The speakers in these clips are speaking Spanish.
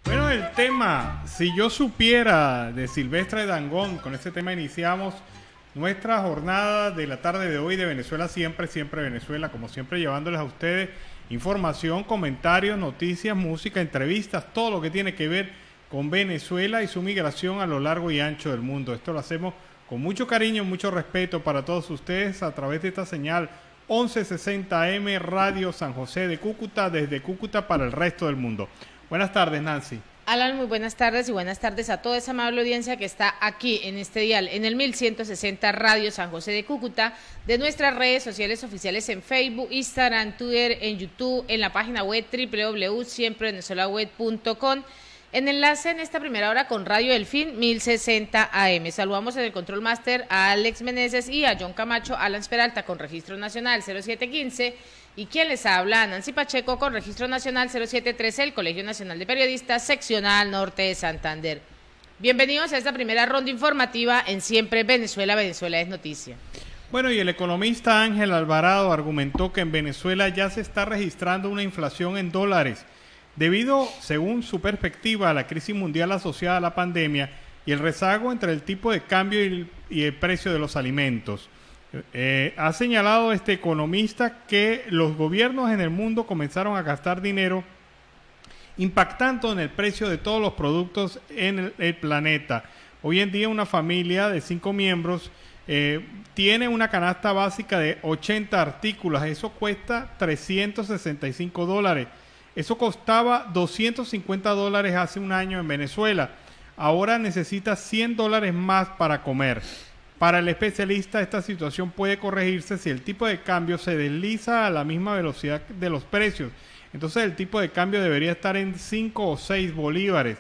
Bueno, el tema, si yo supiera, de Silvestre Dangond, con este tema iniciamos nuestra jornada de la tarde de hoy de Venezuela Siempre, Siempre Venezuela, como siempre llevándoles a ustedes información, comentarios, noticias, música, entrevistas, todo lo que tiene que ver con Venezuela y su migración a lo largo y ancho del mundo. Esto lo hacemos con mucho cariño, mucho respeto para todos ustedes a través de esta señal 1160M Radio San José de Cúcuta, desde Cúcuta para el resto del mundo. Buenas tardes, Nancy. Alan, muy buenas tardes y buenas tardes a toda esa amable audiencia que está aquí en este dial, en el 1160 Radio San José de Cúcuta, de nuestras redes sociales oficiales en Facebook, Instagram, Twitter, en YouTube, en la página web www.siemprevenezuelaweb.com, en enlace en esta primera hora con Radio Delfín 1060 AM. Saludamos en el Control Master a Alex Meneses y a John Camacho, Alan Peralta con Registro Nacional 0715 y quien les habla, Nancy Pacheco con Registro Nacional 0713, el Colegio Nacional de Periodistas, Seccional Norte de Santander. Bienvenidos a esta primera ronda informativa en Siempre Venezuela, Venezuela es noticia. Bueno, y el economista Ángel Alvarado argumentó que en Venezuela ya se está registrando una inflación en dólares, debido, según su perspectiva, a la crisis mundial asociada a la pandemia y el rezago entre el tipo de cambio y el precio de los alimentos. Ha señalado este economista que los gobiernos en el mundo comenzaron a gastar dinero impactando en el precio de todos los productos en el planeta. Hoy en día una familia de 5 miembros tiene una canasta básica de 80 artículos. Eso cuesta $365. Eso costaba $250 hace un año en Venezuela. Ahora necesita $100 más para comer. Para el especialista, esta situación puede corregirse si el tipo de cambio se desliza a la misma velocidad de los precios. Entonces el tipo de cambio debería estar en 5 o 6 bolívares.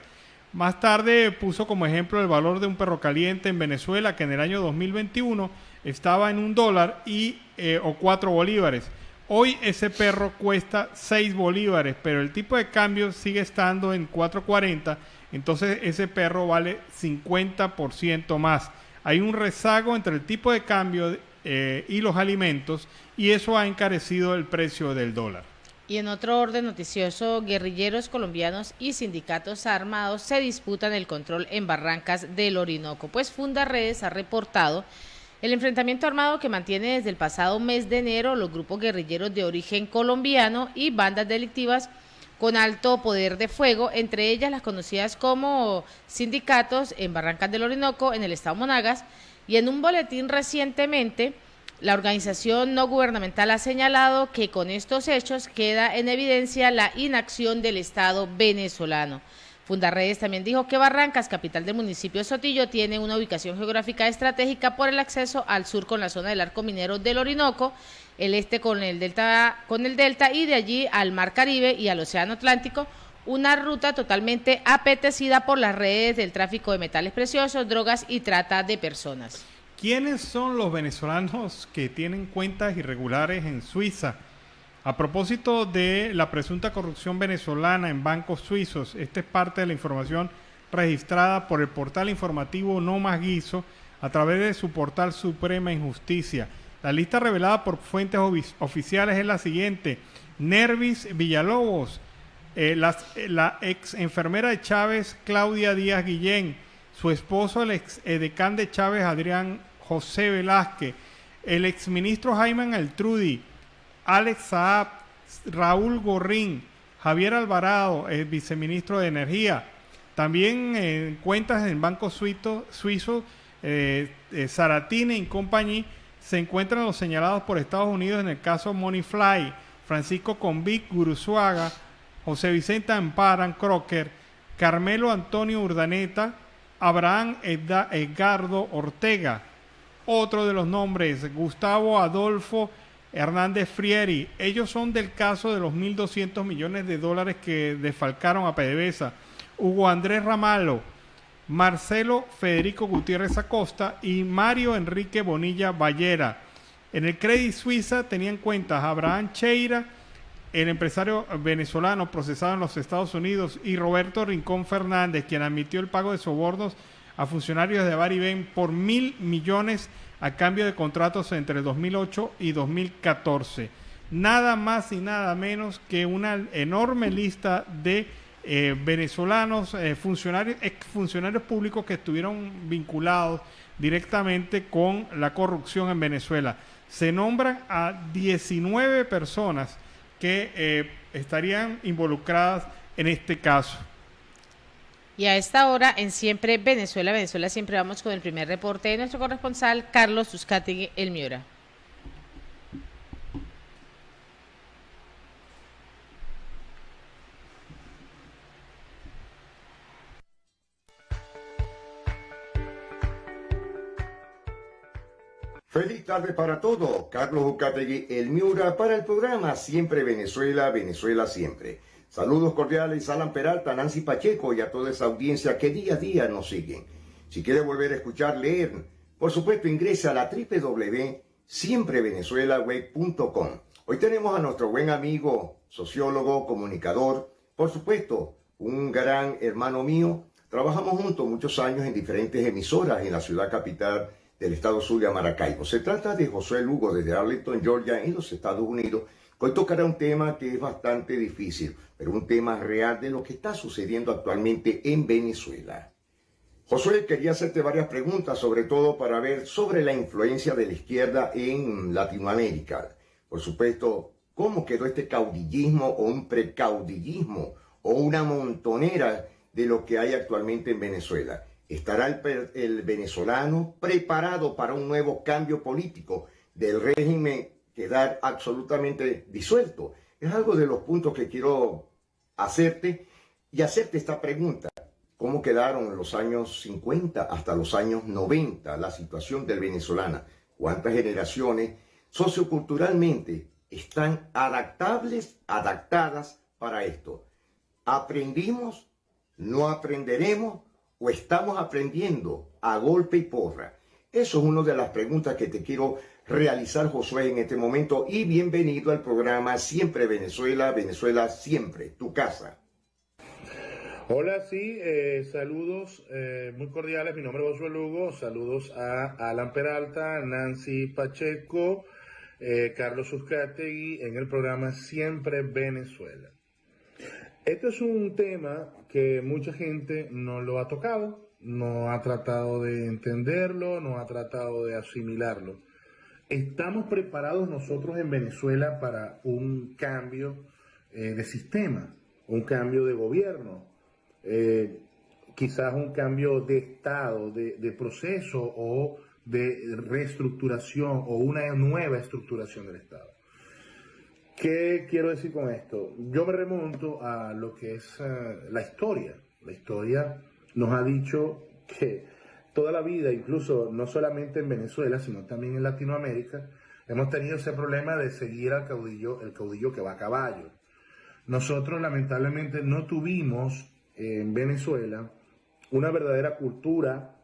Más tarde puso como ejemplo el valor de un perro caliente en Venezuela, que en el año 2021 estaba en $1 o 4 bolívares. Hoy ese perro cuesta 6 bolívares, pero el tipo de cambio sigue estando en 4.40, entonces ese perro vale 50% más. Hay un rezago entre el tipo de cambio y los alimentos, y eso ha encarecido el precio del dólar. Y en otro orden noticioso, guerrilleros colombianos y sindicatos armados se disputan el control en Barrancas del Orinoco, pues Fundarredes ha reportado el enfrentamiento armado que mantiene desde el pasado mes de enero los grupos guerrilleros de origen colombiano y bandas delictivas con alto poder de fuego, entre ellas las conocidas como sindicatos en Barrancas del Orinoco, en el estado Monagas, y en un boletín recientemente, la organización no gubernamental ha señalado que con estos hechos queda en evidencia la inacción del Estado venezolano. Fundarredes también dijo que Barrancas, capital del municipio de Sotillo, tiene una ubicación geográfica estratégica por el acceso al sur con la zona del arco minero del Orinoco, el este con el delta y de allí al Mar Caribe y al Océano Atlántico, una ruta totalmente apetecida por las redes del tráfico de metales preciosos, drogas y trata de personas. ¿Quiénes son los venezolanos que tienen cuentas irregulares en Suiza? A propósito de la presunta corrupción venezolana en bancos suizos, esta es parte de la información registrada por el portal informativo No Más Guiso a través de su portal Suprema Injusticia. La lista revelada por fuentes oficiales es la siguiente: Nervis Villalobos, la ex enfermera de Chávez, Claudia Díaz Guillén, su esposo, el ex edecán de Chávez, Adrián José Velázquez, el exministro Jaime Altrudi, Alex Saab, Raúl Gorrín, Javier Alvarado, el viceministro de Energía. También en cuentas en bancos suizos, Saratini y Company, se encuentran los señalados por Estados Unidos en el caso Moneyfly, Francisco Convic Guruzuaga, José Vicente Amparan Crocker, Carmelo Antonio Urdaneta, Abraham Edgardo Ortega. Otro de los nombres, Gustavo Adolfo Hernández Frieri. Ellos son del caso de los $1.200 millones que desfalcaron a PDVSA. Hugo Andrés Ramalo, Marcelo Federico Gutiérrez Acosta y Mario Enrique Bonilla Ballera. En el Credit Suiza tenían cuentas Abraham Cheira, el empresario venezolano procesado en los Estados Unidos, y Roberto Rincón Fernández, quien admitió el pago de sobornos a funcionarios de Avaribén por $1.000 millones a cambio de contratos entre 2008 y 2014. Nada más y nada menos que una enorme lista de venezolanos, funcionarios, exfuncionarios públicos que estuvieron vinculados directamente con la corrupción en Venezuela. Se nombran a 19 personas que estarían involucradas en este caso. Y a esta hora en Siempre Venezuela, Venezuela Siempre, vamos con el primer reporte de nuestro corresponsal Carlos Uzcategui, El Miura. Feliz tarde para todos. Carlos Uzcategui, El Miura, para el programa Siempre Venezuela, Venezuela Siempre. Saludos cordiales a Alan Peralta, Nancy Pacheco y a toda esa audiencia que día a día nos siguen. Si quiere volver a escuchar, leer, por supuesto ingrese a la www.siemprevenezuelaweb.com. Hoy tenemos a nuestro buen amigo, sociólogo, comunicador, por supuesto, un gran hermano mío. Trabajamos juntos muchos años en diferentes emisoras en la ciudad capital del estado Zulia, Maracaibo. Se trata de Josué Lugo desde Arlington, Georgia, en los Estados Unidos. Hoy tocará un tema que es bastante difícil, pero un tema real de lo que está sucediendo actualmente en Venezuela. Josué, quería hacerte varias preguntas, sobre todo para ver sobre la influencia de la izquierda en Latinoamérica. Por supuesto, ¿cómo quedó este caudillismo o un precaudillismo o una montonera de lo que hay actualmente en Venezuela? ¿Estará el venezolano preparado para un nuevo cambio político del régimen quedar absolutamente disuelto? Es algo de los puntos que quiero hacerte esta pregunta. ¿Cómo quedaron en los años 50 hasta los años 90 la situación del venezolano? ¿Cuántas generaciones socioculturalmente están adaptadas para esto? ¿Aprendimos? ¿No aprenderemos? ¿O estamos aprendiendo a golpe y porra? Eso es una de las preguntas que te quiero realizar, Josué, en este momento. Y bienvenido al programa Siempre Venezuela, Venezuela Siempre, tu casa. Hola, sí, saludos muy cordiales. Mi nombre es Josué Lugo. Saludos a Alan Peralta, Nancy Pacheco, Carlos Uzcategui en el programa Siempre Venezuela. Este es un tema que mucha gente no lo ha tocado, no ha tratado de entenderlo, no ha tratado de asimilarlo. ¿Estamos preparados nosotros en Venezuela para un cambio de sistema, un cambio de gobierno, quizás un cambio de estado, de proceso o de reestructuración o una nueva estructuración del Estado? ¿Qué quiero decir con esto? Yo me remonto a lo que es la historia. La historia nos ha dicho que toda la vida, incluso no solamente en Venezuela, sino también en Latinoamérica, hemos tenido ese problema de seguir al caudillo, el caudillo que va a caballo. Nosotros lamentablemente no tuvimos en Venezuela una verdadera cultura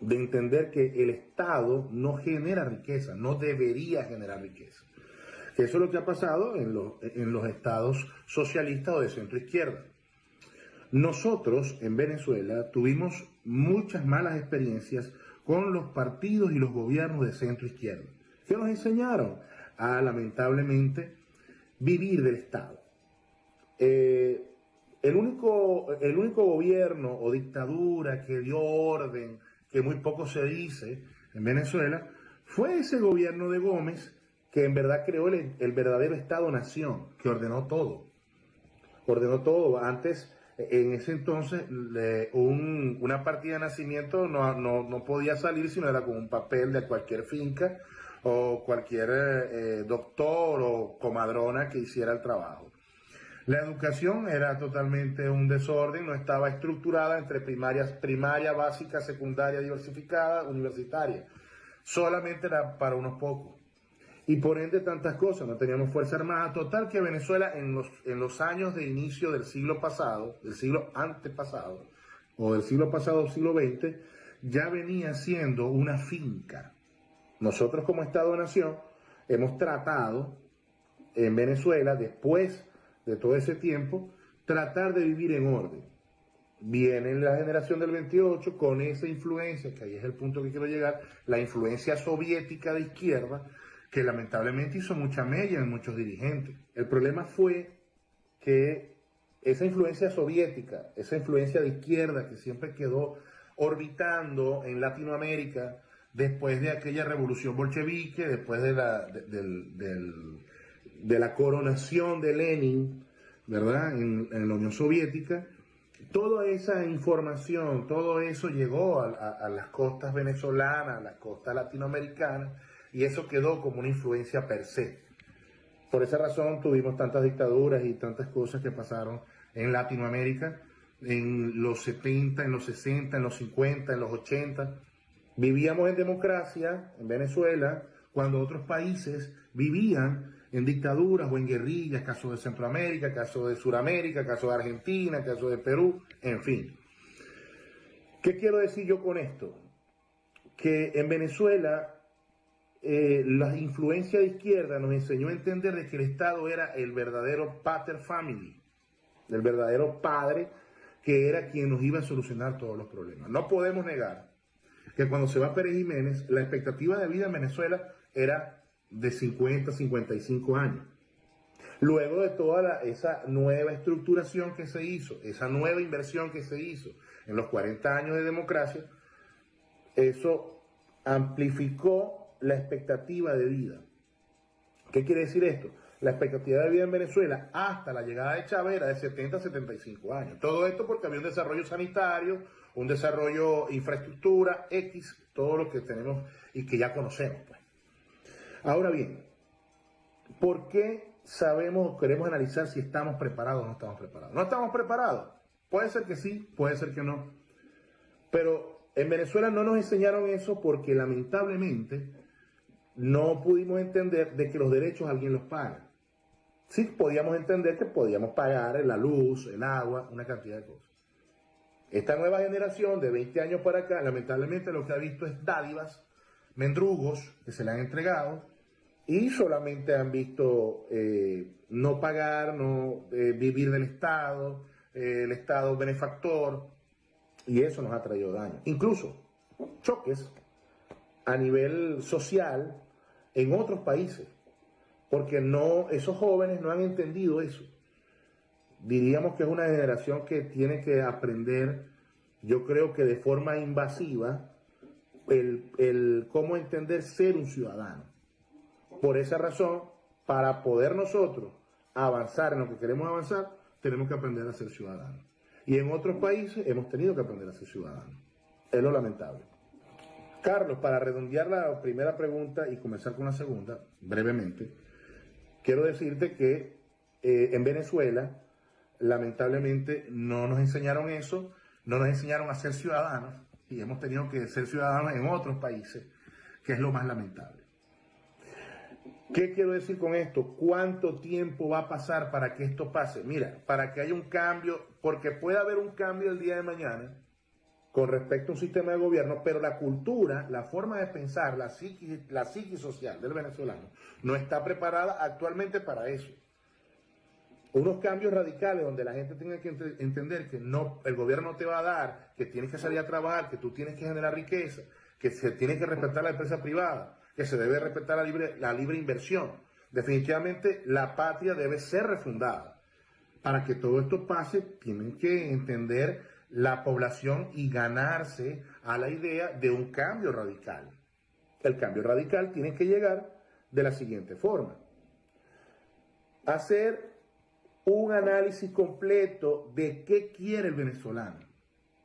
de entender que el Estado no genera riqueza, no debería generar riqueza. Eso es lo que ha pasado en los estados socialistas o de centro izquierda. Nosotros en Venezuela tuvimos muchas malas experiencias con los partidos y los gobiernos de centro izquierda, que nos enseñaron a, lamentablemente, vivir del Estado. El único gobierno o dictadura que dio orden, que muy poco se dice en Venezuela, fue ese gobierno de Gómez, que en verdad creó el verdadero Estado-Nación, que ordenó todo. Ordenó todo. Antes, en ese entonces, una partida de nacimiento no podía salir si no era con un papel de cualquier finca o cualquier doctor o comadrona que hiciera el trabajo. La educación era totalmente un desorden, no estaba estructurada entre primaria, básica, secundaria, diversificada, universitaria. Solamente era para unos pocos. Y por ende tantas cosas, no teníamos fuerza armada. Total que Venezuela en los años de inicio del siglo pasado, del siglo antepasado, o del siglo pasado, siglo XX, ya venía siendo una finca. Nosotros como Estado-Nación hemos tratado en Venezuela, después de todo ese tiempo, tratar de vivir en orden. Viene la generación del 28 con esa influencia, que ahí es el punto que quiero llegar, la influencia soviética de izquierda, que lamentablemente hizo mucha mella en muchos dirigentes. El problema fue que esa influencia soviética, esa influencia de izquierda que siempre quedó orbitando en Latinoamérica después de aquella revolución bolchevique, después de la coronación de Lenin, ¿verdad?, en la Unión Soviética. Toda esa información, todo eso llegó a las costas venezolanas, a las costas latinoamericanas, y eso quedó como una influencia per se. Por esa razón tuvimos tantas dictaduras y tantas cosas que pasaron en Latinoamérica en los 70, en los 60, en los 50, en los 80. Vivíamos en democracia en Venezuela cuando otros países vivían en dictaduras o en guerrillas, caso de Centroamérica, caso de Suramérica, caso de Argentina, caso de Perú, en fin. ¿Qué quiero decir yo con esto? Que en Venezuela la influencia de izquierda nos enseñó a entender de que el Estado era el verdadero pater family, el verdadero padre que era quien nos iba a solucionar todos los problemas. No podemos negar que cuando se va Pérez Jiménez, la expectativa de vida en Venezuela era de 50, 55 años. Luego de toda esa nueva estructuración que se hizo, esa nueva inversión que se hizo en los 40 años de democracia, eso amplificó la expectativa de vida. ¿Qué quiere decir esto? La expectativa de vida en Venezuela hasta la llegada de Chávez era de 70 a 75 años. Todo esto porque había un desarrollo sanitario, un desarrollo infraestructura, X, todo lo que tenemos y que ya conocemos, pues. Ahora bien, ¿por qué sabemos o queremos analizar si estamos preparados o no estamos preparados? ¿No estamos preparados? Puede ser que sí, puede ser que no. Pero en Venezuela no nos enseñaron eso porque lamentablemente no pudimos entender de que los derechos alguien los paga. Sí podíamos entender que podíamos pagar la luz, el agua, una cantidad de cosas. Esta nueva generación de 20 años para acá, lamentablemente lo que ha visto es dádivas, mendrugos que se le han entregado y solamente han visto no pagar, no vivir del Estado, el Estado benefactor, y eso nos ha traído daño. Incluso choques a nivel social en otros países, porque esos jóvenes no han entendido eso. Diríamos que es una generación que tiene que aprender, yo creo que de forma invasiva, el cómo entender ser un ciudadano. Por esa razón, para poder nosotros avanzar en lo que queremos avanzar, tenemos que aprender a ser ciudadanos. Y en otros países hemos tenido que aprender a ser ciudadanos. Es lo lamentable. Carlos, para redondear la primera pregunta y comenzar con la segunda, brevemente, quiero decirte que en Venezuela, lamentablemente, no nos enseñaron eso, no nos enseñaron a ser ciudadanos, y hemos tenido que ser ciudadanos en otros países, que es lo más lamentable. ¿Qué quiero decir con esto? ¿Cuánto tiempo va a pasar para que esto pase? Mira, para que haya un cambio, porque puede haber un cambio el día de mañana con respecto a un sistema de gobierno, pero la cultura, la forma de pensar, la psiquis social del venezolano no está preparada actualmente para eso. Unos cambios radicales donde la gente tenga que entender que no, el gobierno no te va a dar, que tienes que salir a trabajar, que tú tienes que generar riqueza, que se tiene que respetar la empresa privada, que se debe respetar la libre inversión. Definitivamente la patria debe ser refundada. Para que todo esto pase, tienen que entender la población y ganarse a la idea de un cambio radical. El cambio radical tiene que llegar de la siguiente forma. Hacer un análisis completo de qué quiere el venezolano.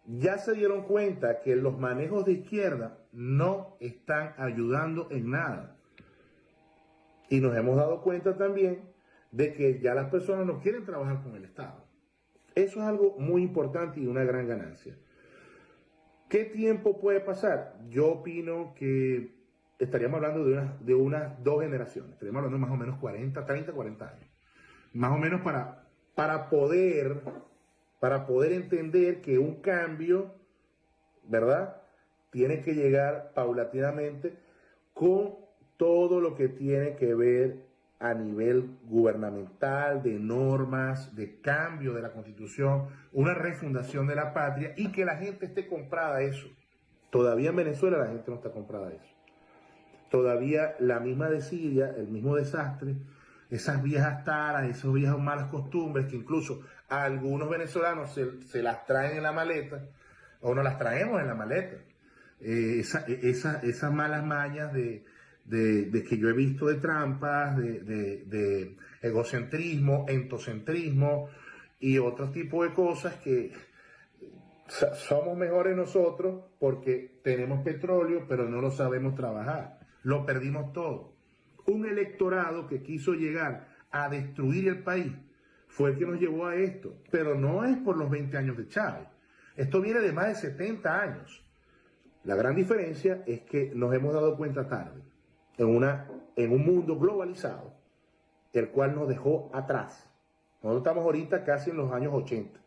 Ya se dieron cuenta que los manejos de izquierda no están ayudando en nada. Y nos hemos dado cuenta también de que ya las personas no quieren trabajar con el Estado. Eso es algo muy importante y una gran ganancia. ¿Qué tiempo puede pasar? Yo opino que estaríamos hablando de unas 2 generaciones. Estaríamos hablando de más o menos 30, 40 años. Más o menos para poder entender que un cambio, ¿verdad?, tiene que llegar paulatinamente con todo lo que tiene que ver a nivel gubernamental, de normas, de cambio de la Constitución, una refundación de la patria y que la gente esté comprada a eso. Todavía en Venezuela la gente no está comprada a eso. Todavía la misma desidia, el mismo desastre, esas viejas taras, esas viejas malas costumbres que incluso a algunos venezolanos se las traen en la maleta, o nos las traemos en la maleta. Esas malas mañas de que yo he visto de trampas, de egocentrismo, entocentrismo y otro tipo de cosas que somos mejores nosotros porque tenemos petróleo, pero no lo sabemos trabajar. Lo perdimos todo. Un electorado que quiso llegar a destruir el país fue el que nos llevó a esto, pero no es por los 20 años de Chávez. Esto viene de más de 70 años. La gran diferencia es que nos hemos dado cuenta tarde, en un mundo globalizado, el cual nos dejó atrás. Nosotros estamos ahorita casi en los años 80.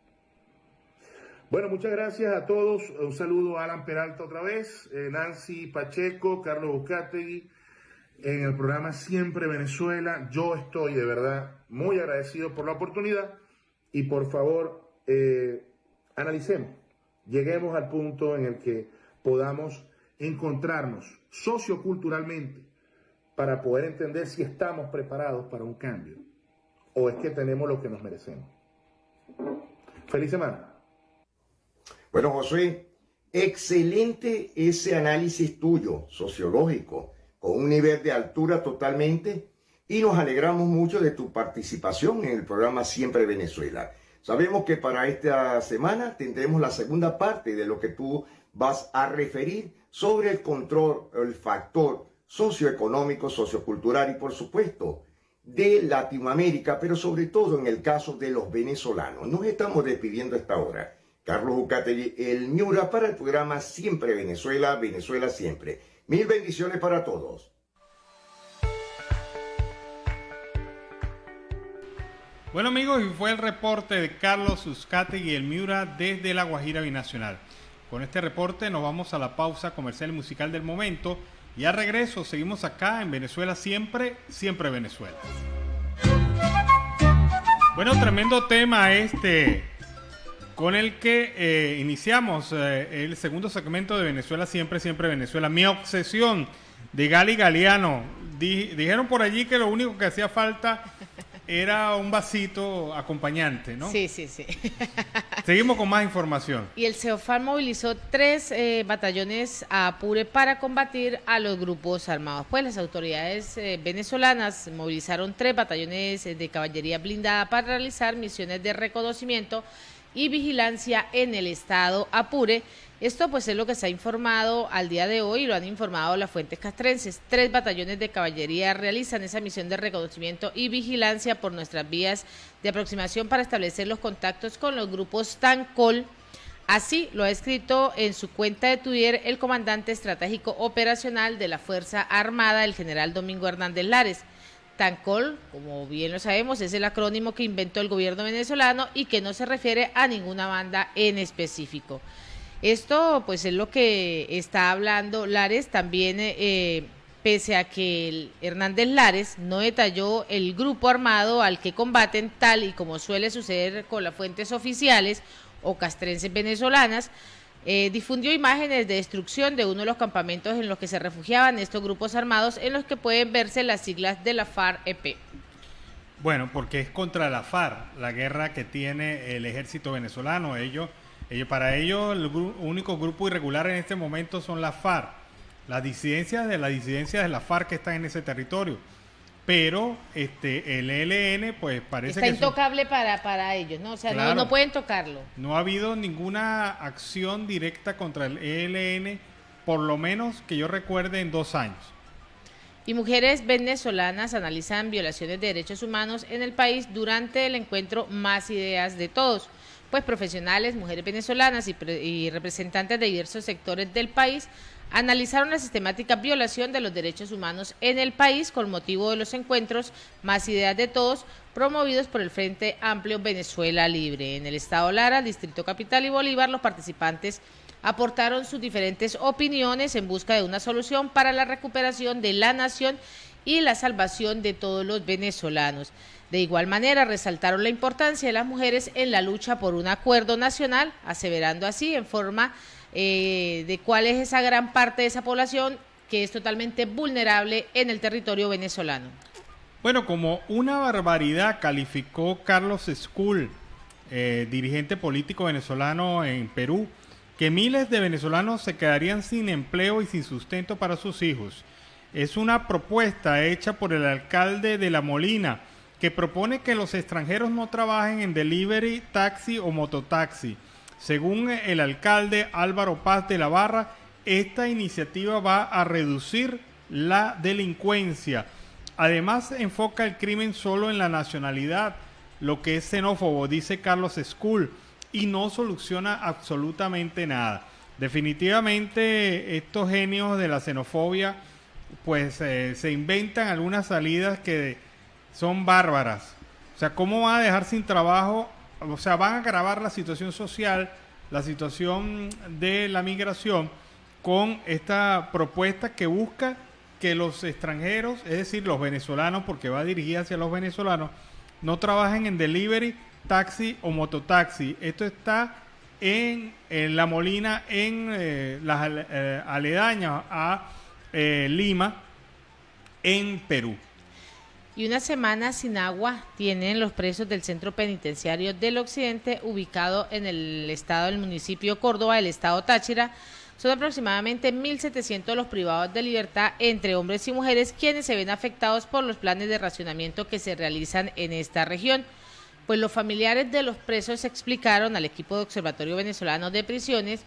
Bueno, muchas gracias a todos. Un saludo a Alan Peralta otra vez, Nancy Pacheco, Carlos Uzcategui, en el programa Siempre Venezuela. Yo estoy de verdad muy agradecido por la oportunidad y por favor, analicemos, lleguemos al punto en el que podamos encontrarnos socioculturalmente para poder entender si estamos preparados para un cambio o es que tenemos lo que nos merecemos. Feliz semana. Bueno, Josué, excelente ese análisis tuyo, sociológico, con un nivel de altura totalmente, y nos alegramos mucho de tu participación en el programa Siempre Venezuela. Sabemos que para esta semana tendremos la segunda parte de lo que tú vas a referir sobre el control, el factor socioeconómico, sociocultural y, por supuesto, de Latinoamérica, pero sobre todo en el caso de los venezolanos. Nos estamos despidiendo a esta hora. Carlos Uzcategui, el Miura, para el programa Siempre Venezuela, Venezuela Siempre. Mil bendiciones para todos. Bueno, amigos, y fue el reporte de Carlos Uzcategui, el Miura, desde La Guajira Binacional. Con este reporte nos vamos a la pausa comercial y musical del momento y al regreso seguimos acá en Venezuela Siempre, Siempre Venezuela. Bueno, tremendo tema con el que iniciamos el segundo segmento de Venezuela Siempre, Siempre Venezuela. Mi obsesión, de Gali Galeano. Dijeron por allí que lo único que hacía falta era un vasito acompañante, ¿no? Sí. Seguimos con más información. Y el CEOFAR movilizó 3 batallones a Apure para combatir a los grupos armados. Pues las autoridades venezolanas movilizaron 3 batallones de caballería blindada para realizar misiones de reconocimiento y vigilancia en el estado Apure. Esto pues es lo que se ha informado al día de hoy y lo han informado las fuentes castrenses. 3 batallones de caballería realizan esa misión de reconocimiento y vigilancia por nuestras vías de aproximación para establecer los contactos con los grupos Tancol. Así lo ha escrito en su cuenta de Twitter el comandante estratégico operacional de la Fuerza Armada, el general Domingo Hernández Lares. Tancol, como bien lo sabemos, es el acrónimo que inventó el gobierno venezolano y que no se refiere a ninguna banda en específico. Esto pues es lo que está hablando Lares. También pese a que Hernández Lares no detalló el grupo armado al que combaten, tal y como suele suceder con las fuentes oficiales o castrenses venezolanas, difundió imágenes de destrucción de uno de los campamentos en los que se refugiaban estos grupos armados, en los que pueden verse las siglas de la FARC-EP. Bueno, porque es contra la FARC, la guerra que tiene el ejército venezolano. Para ellos el único grupo irregular en este momento son las FARC, las disidencias de la FARC que están en ese territorio. Pero el ELN pues parece está que intocable para ellos, ¿no? O sea, claro, no pueden tocarlo. No ha habido ninguna acción directa contra el ELN, por lo menos que yo recuerde, en 2 años. Y mujeres venezolanas analizan violaciones de derechos humanos en el país durante el encuentro Más Ideas de Todos. Pues profesionales, mujeres venezolanas y representantes de diversos sectores del país analizaron la sistemática violación de los derechos humanos en el país con motivo de los encuentros Más Ideas de Todos promovidos por el Frente Amplio Venezuela Libre. En el estado Lara, Distrito Capital y Bolívar, los participantes aportaron sus diferentes opiniones en busca de una solución para la recuperación de la nación y la salvación de todos los venezolanos. De igual manera, resaltaron la importancia de las mujeres en la lucha por un acuerdo nacional, aseverando así en forma de cuál es esa gran parte de esa población que es totalmente vulnerable en el territorio venezolano. Bueno, como una barbaridad calificó Carlos School, dirigente político venezolano en Perú, que miles de venezolanos se quedarían sin empleo y sin sustento para sus hijos. Es una propuesta hecha por el alcalde de La Molina, que propone que los extranjeros no trabajen en delivery, taxi o mototaxi. Según el alcalde Álvaro Paz de la Barra, esta iniciativa va a reducir la delincuencia. Además, enfoca el crimen solo en la nacionalidad, lo que es xenófobo, dice Carlos School, y no soluciona absolutamente nada. Definitivamente, estos genios de la xenofobia, pues se inventan algunas salidas que son bárbaras. O sea, ¿cómo van a dejar sin trabajo? O sea, van a agravar la situación social, la situación de la migración, con esta propuesta que busca que los extranjeros, es decir, los venezolanos, porque va dirigida hacia los venezolanos, no trabajen en delivery, taxi o mototaxi. Esto está en La Molina, en las aledañas a Lima, en Perú. Y una semana sin agua tienen los presos del Centro Penitenciario del Occidente, ubicado en el estado del municipio Córdoba, del estado Táchira. Son aproximadamente 1.700 los privados de libertad, entre hombres y mujeres, quienes se ven afectados por los planes de racionamiento que se realizan en esta región. Pues los familiares de los presos explicaron al equipo de Observatorio Venezolano de Prisiones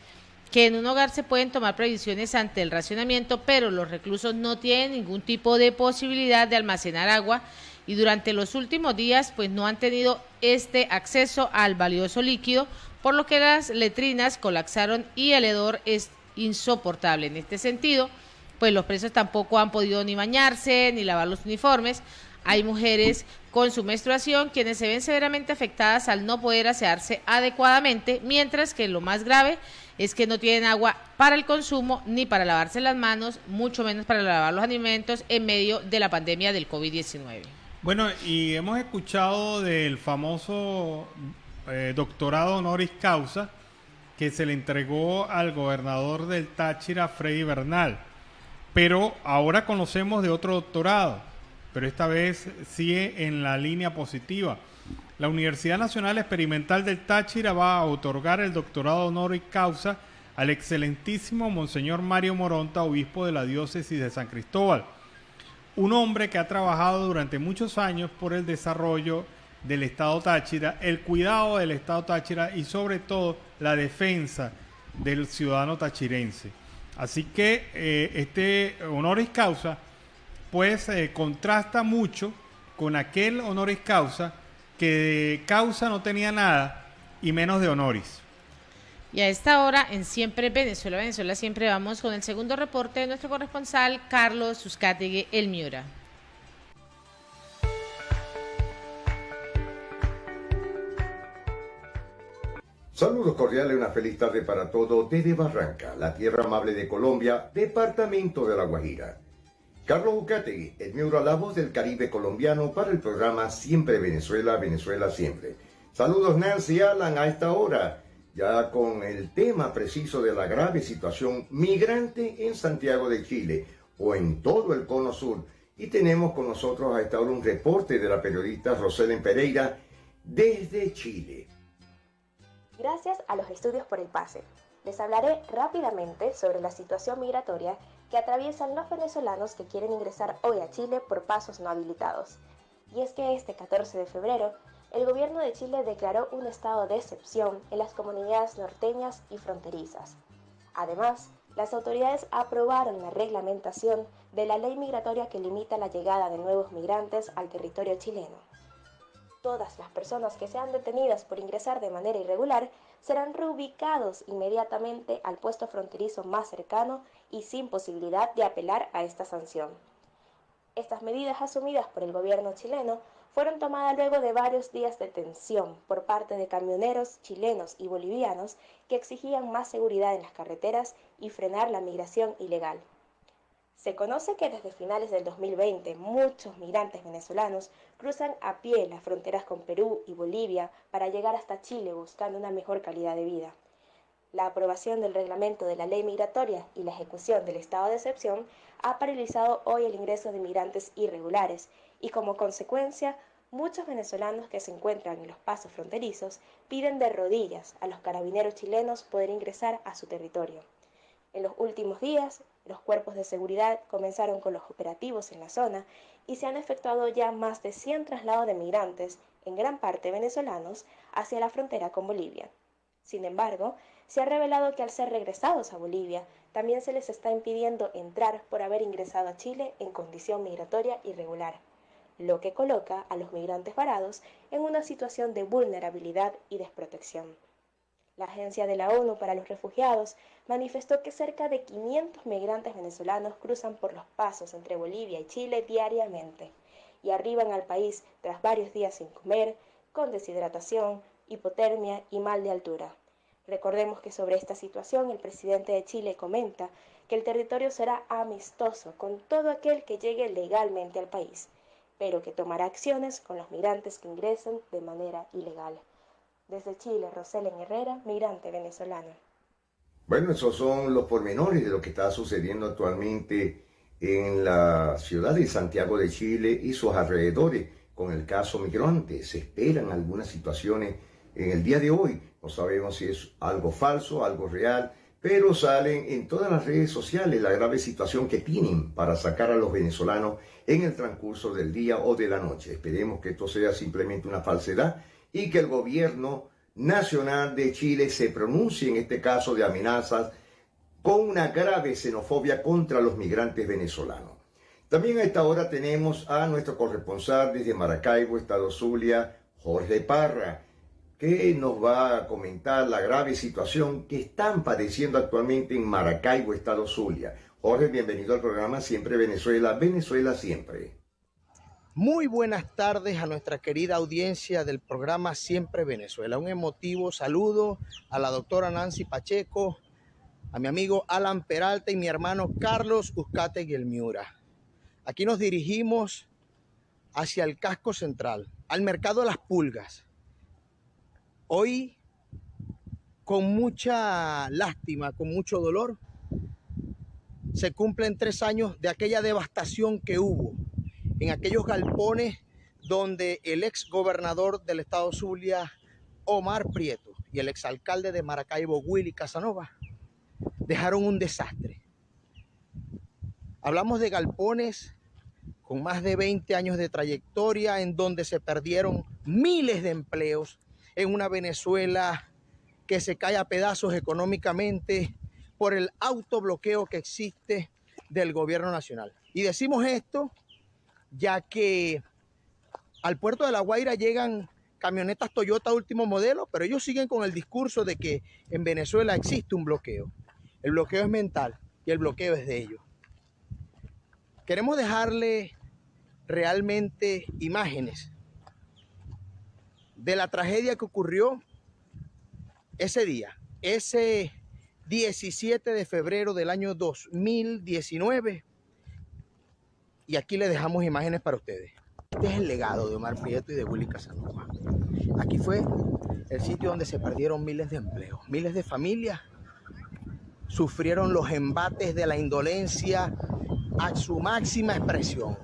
que en un hogar se pueden tomar previsiones ante el racionamiento, pero los reclusos no tienen ningún tipo de posibilidad de almacenar agua y durante los últimos días pues no han tenido este acceso al valioso líquido, por lo que las letrinas colapsaron y el hedor es insoportable. En este sentido, pues los presos tampoco han podido ni bañarse ni lavar los uniformes. Hay mujeres con su menstruación quienes se ven severamente afectadas al no poder asearse adecuadamente, mientras que lo más grave es que no tienen agua para el consumo ni para lavarse las manos, mucho menos para lavar los alimentos en medio de la pandemia del COVID-19. Bueno, y hemos escuchado del famoso doctorado honoris causa que se le entregó al gobernador del Táchira, Freddy Bernal, pero ahora conocemos de otro doctorado, pero esta vez sigue en la línea positiva. La Universidad Nacional Experimental del Táchira va a otorgar el doctorado honoris causa al excelentísimo Monseñor Mario Moronta, obispo de la diócesis de San Cristóbal, un hombre que ha trabajado durante muchos años por el desarrollo del Estado Táchira, el cuidado del Estado Táchira y sobre todo la defensa del ciudadano tachirense. Así que este honoris causa pues contrasta mucho con aquel honoris causa que de causa no tenía nada y menos de honoris. Y a esta hora en Siempre Venezuela, Venezuela Siempre, vamos con el segundo reporte de nuestro corresponsal Carlos Suscategui, El Miura. Saludos cordiales, una feliz tarde para todos desde Barranca, la tierra amable de Colombia, departamento de La Guajira. Carlos Suscategui, El Miura, la voz del Caribe colombiano para el programa Siempre Venezuela, Venezuela Siempre. Saludos Nancy y Alan a esta hora, ya con el tema preciso de la grave situación migrante en Santiago de Chile o en todo el cono sur. Y tenemos con nosotros a esta hora un reporte de la periodista Roselen Pereira desde Chile. Gracias a los estudios por el pase, les hablaré rápidamente sobre la situación migratoria que atraviesan los venezolanos que quieren ingresar hoy a Chile por pasos no habilitados. Y es que este 14 de febrero, el gobierno de Chile declaró un estado de excepción en las comunidades norteñas y fronterizas. Además, las autoridades aprobaron la reglamentación de la ley migratoria que limita la llegada de nuevos migrantes al territorio chileno. Todas las personas que sean detenidas por ingresar de manera irregular serán reubicados inmediatamente al puesto fronterizo más cercano y sin posibilidad de apelar a esta sanción. Estas medidas asumidas por el gobierno chileno fueron tomadas luego de varios días de tensión por parte de camioneros chilenos y bolivianos que exigían más seguridad en las carreteras y frenar la migración ilegal. Se conoce que desde finales del 2020 muchos migrantes venezolanos cruzan a pie las fronteras con Perú y Bolivia para llegar hasta Chile buscando una mejor calidad de vida. La aprobación del reglamento de la ley migratoria y la ejecución del estado de excepción ha paralizado hoy el ingreso de migrantes irregulares y como consecuencia muchos venezolanos que se encuentran en los pasos fronterizos piden de rodillas a los carabineros chilenos poder ingresar a su territorio. En los últimos días, los cuerpos de seguridad comenzaron con los operativos en la zona y se han efectuado ya más de 100 traslados de migrantes, en gran parte venezolanos, hacia la frontera con Bolivia. Sin embargo, se ha revelado que al ser regresados a Bolivia, también se les está impidiendo entrar por haber ingresado a Chile en condición migratoria irregular, lo que coloca a los migrantes varados en una situación de vulnerabilidad y desprotección. La Agencia de la ONU para los Refugiados manifestó que cerca de 500 migrantes venezolanos cruzan por los pasos entre Bolivia y Chile diariamente y arriban al país tras varios días sin comer, con deshidratación, hipotermia y mal de altura. Recordemos que sobre esta situación el presidente de Chile comenta que el territorio será amistoso con todo aquel que llegue legalmente al país, pero que tomará acciones con los migrantes que ingresen de manera ilegal. Desde Chile, Roselen Herrera, migrante venezolana. Bueno, esos son los pormenores de lo que está sucediendo actualmente en la ciudad de Santiago de Chile y sus alrededores con el caso migrante. Se esperan algunas situaciones en el día de hoy. No sabemos si es algo falso, algo real, pero salen en todas las redes sociales la grave situación que tienen para sacar a los venezolanos en el transcurso del día o de la noche. Esperemos que esto sea simplemente una falsedad y que el gobierno nacional de Chile se pronuncie en este caso de amenazas con una grave xenofobia contra los migrantes venezolanos. También a esta hora tenemos a nuestro corresponsal desde Maracaibo, Estado Zulia, Jorge Parra, que nos va a comentar la grave situación que están padeciendo actualmente en Maracaibo, Estado Zulia. Jorge, bienvenido al programa Siempre Venezuela, Venezuela Siempre. Muy buenas tardes a nuestra querida audiencia del programa Siempre Venezuela. Un emotivo saludo a la doctora Nancy Pacheco, a mi amigo Alan Peralta y mi hermano Carlos Uzcategui el Miura. Aquí nos dirigimos hacia el casco central, al mercado de las pulgas. Hoy, con mucha lástima, con mucho dolor, se cumplen 3 años de aquella devastación que hubo en aquellos galpones donde el ex gobernador del estado Zulia, Omar Prieto, y el exalcalde de Maracaibo, Willy Casanova, dejaron un desastre. Hablamos de galpones con más de 20 años de trayectoria en donde se perdieron miles de empleos en una Venezuela que se cae a pedazos económicamente por el autobloqueo que existe del gobierno nacional. Y decimos esto ya que al puerto de La Guaira llegan camionetas Toyota último modelo, pero ellos siguen con el discurso de que en Venezuela existe un bloqueo. El bloqueo es mental y el bloqueo es de ellos. Queremos dejarle realmente imágenes de la tragedia que ocurrió ese día, ese 17 de febrero del año 2019. Y aquí le dejamos imágenes para ustedes. Este es el legado de Omar Prieto y de Willy Casanova. Aquí fue el sitio donde se perdieron miles de empleos. Miles de familias sufrieron los embates de la indolencia a su máxima expresión.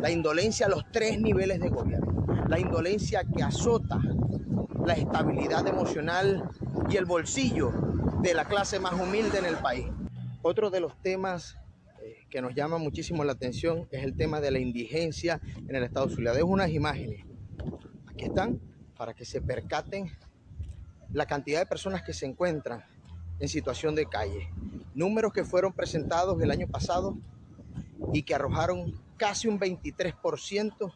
La indolencia a los 3 niveles de gobierno. La indolencia que azota la estabilidad emocional y el bolsillo de la clase más humilde en el país. Otro de los temas que nos llama muchísimo la atención es el tema de la indigencia en el estado Zulia. Dejo unas imágenes. Aquí están para que se percaten la cantidad de personas que se encuentran en situación de calle. Números que fueron presentados el año pasado y que arrojaron casi un 23%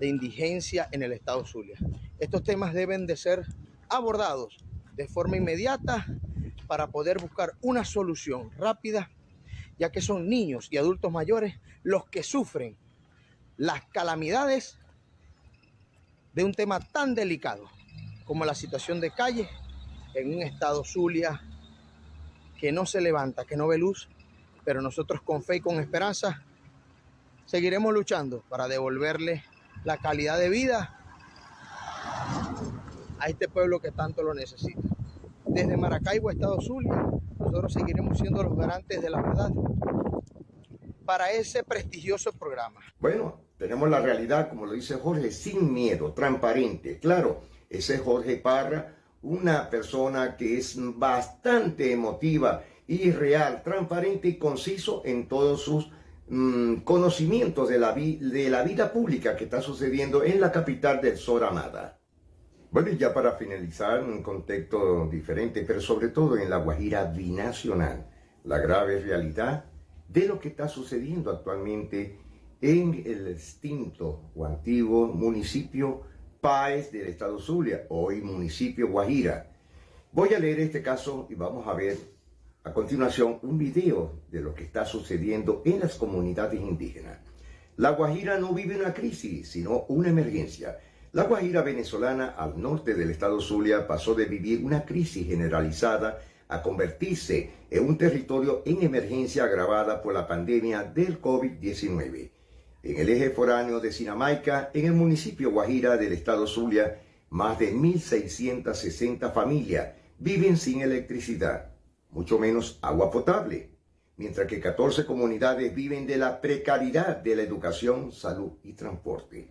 de indigencia en el estado Zulia. Estos temas deben de ser abordados de forma inmediata para poder buscar una solución rápida, ya que son niños y adultos mayores los que sufren las calamidades de un tema tan delicado como la situación de calle en un estado Zulia que no se levanta, que no ve luz, pero nosotros con fe y con esperanza seguiremos luchando para devolverle la calidad de vida a este pueblo que tanto lo necesita. Desde Maracaibo, estado Zulia, nosotros seguiremos siendo los garantes de la verdad para ese prestigioso programa. Bueno, Tenemos la realidad, como lo dice Jorge, sin miedo, transparente. Claro, ese es Jorge Parra, una persona que es bastante emotiva y real, transparente y conciso en todos sus conocimientos de la vida pública que está sucediendo en la capital del Sol Amada. Bueno, y ya para finalizar, un contexto diferente, pero sobre todo en la Guajira binacional, la grave realidad de lo que está sucediendo actualmente en el extinto o antiguo municipio Páez del estado Zulia, hoy municipio Guajira. Voy a leer este caso y vamos a ver a continuación un video de lo que está sucediendo en las comunidades indígenas. La Guajira no vive una crisis, sino una emergencia. La Guajira venezolana al norte del estado Zulia pasó de vivir una crisis generalizada a convertirse en un territorio en emergencia agravada por la pandemia del COVID-19. En el eje foráneo de Sinamaica, en el municipio Guajira del estado Zulia, más de 1.660 familias viven sin electricidad, mucho menos agua potable, mientras que 14 comunidades viven de la precariedad de la educación, salud y transporte.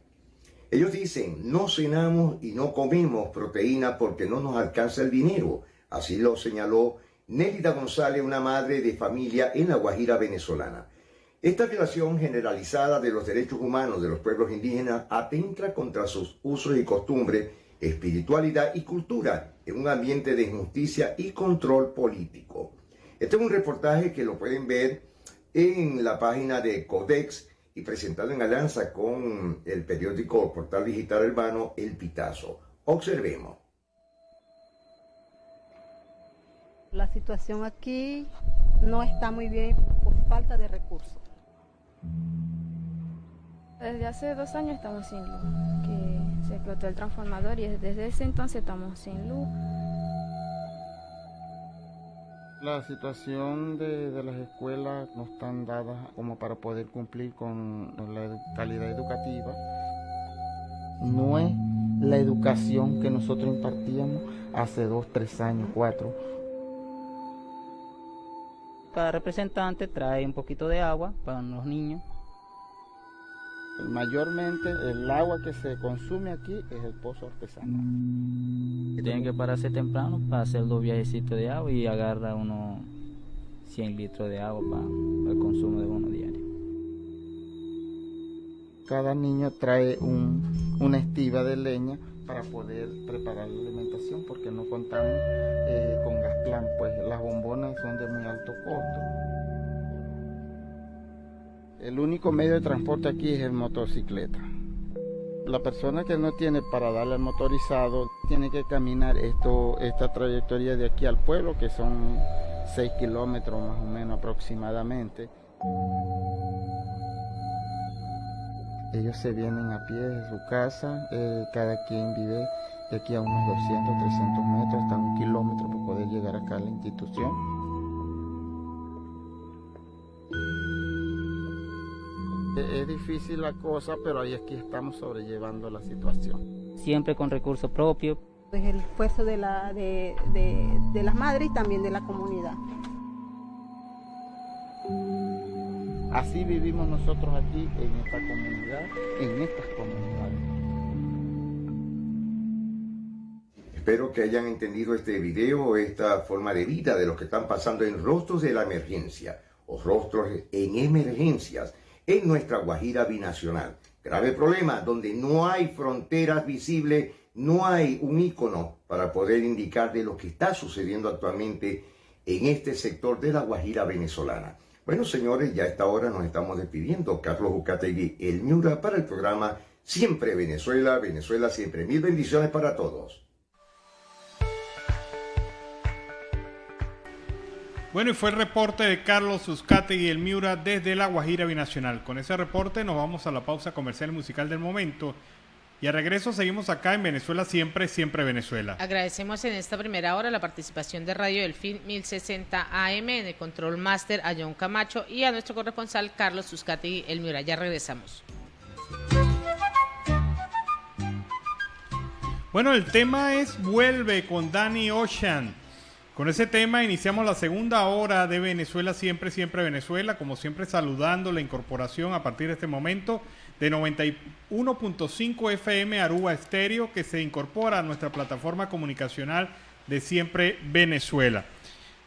Ellos dicen, no cenamos y no comemos proteína porque no nos alcanza el dinero. Así lo señaló Nélida González, una madre de familia en la Guajira venezolana. Esta violación generalizada de los derechos humanos de los pueblos indígenas atenta contra sus usos y costumbres, espiritualidad y cultura en un ambiente de injusticia y control político. Este es un reportaje que lo pueden ver en la página de Codex y presentado en alianza con el periódico portal digital urbano El Pitazo. Observemos. La situación aquí no está muy bien por falta de recursos. Desde hace 2 años estamos sin luz, que se explotó el transformador y desde ese entonces estamos sin luz. La situación de las escuelas no están dadas como para poder cumplir con la calidad educativa. No es la educación que nosotros impartíamos hace 2, 3 años, 4. Cada representante trae un poquito de agua para los niños. Mayormente el agua que se consume aquí es el pozo artesanal. Tienen que pararse temprano para hacer 2 viajecitos de agua y agarra unos 100 litros de agua para el consumo de uno diario. Cada niño trae una estiva de leña para poder preparar la alimentación porque no contamos con gas plan, pues las bombonas son de muy alto costo. El único medio de transporte aquí es el motocicleta. La persona que no tiene para darle al motorizado tiene que caminar esta trayectoria de aquí al pueblo, que son 6 kilómetros más o menos aproximadamente. Ellos se vienen a pie de su casa, cada quien vive de aquí a unos 200, 300 metros, hasta 1 kilómetro para poder llegar acá a la institución. Es difícil la cosa, pero ahí aquí estamos sobrellevando la situación. Siempre con recursos propios. Es el esfuerzo de las madres y también de la comunidad. Así vivimos nosotros aquí en esta comunidad, en estas comunidades. Espero que hayan entendido este video, esta forma de vida de lo que están pasando en rostros de la emergencia o rostros en emergencias en nuestra Guajira binacional. Grave problema donde no hay fronteras visibles, no hay un ícono para poder indicar de lo que está sucediendo actualmente en este sector de la Guajira venezolana. Bueno, señores, ya a esta hora nos estamos despidiendo. Carlos Ucategui, el Miura, para el programa Siempre Venezuela, Venezuela Siempre. Mil bendiciones para todos. Bueno, y fue el reporte de Carlos Uzcategui, el Miura, desde la Guajira binacional. Con ese reporte nos vamos a la pausa comercial musical del momento. Y a regreso seguimos acá en Venezuela Siempre, Siempre Venezuela. Agradecemos en esta primera hora la participación de Radio Delfín 1060 AM, en el Control Master a John Camacho y a nuestro corresponsal Carlos Uzcategui, el Miura. Ya regresamos. Bueno, el tema es Vuelve con Danny Ocean. Con ese tema iniciamos la segunda hora de Venezuela Siempre, Siempre Venezuela. Como siempre, saludando la incorporación a partir de este momento de 91.5 FM Aruba Estéreo, que se incorpora a nuestra plataforma comunicacional de Siempre Venezuela.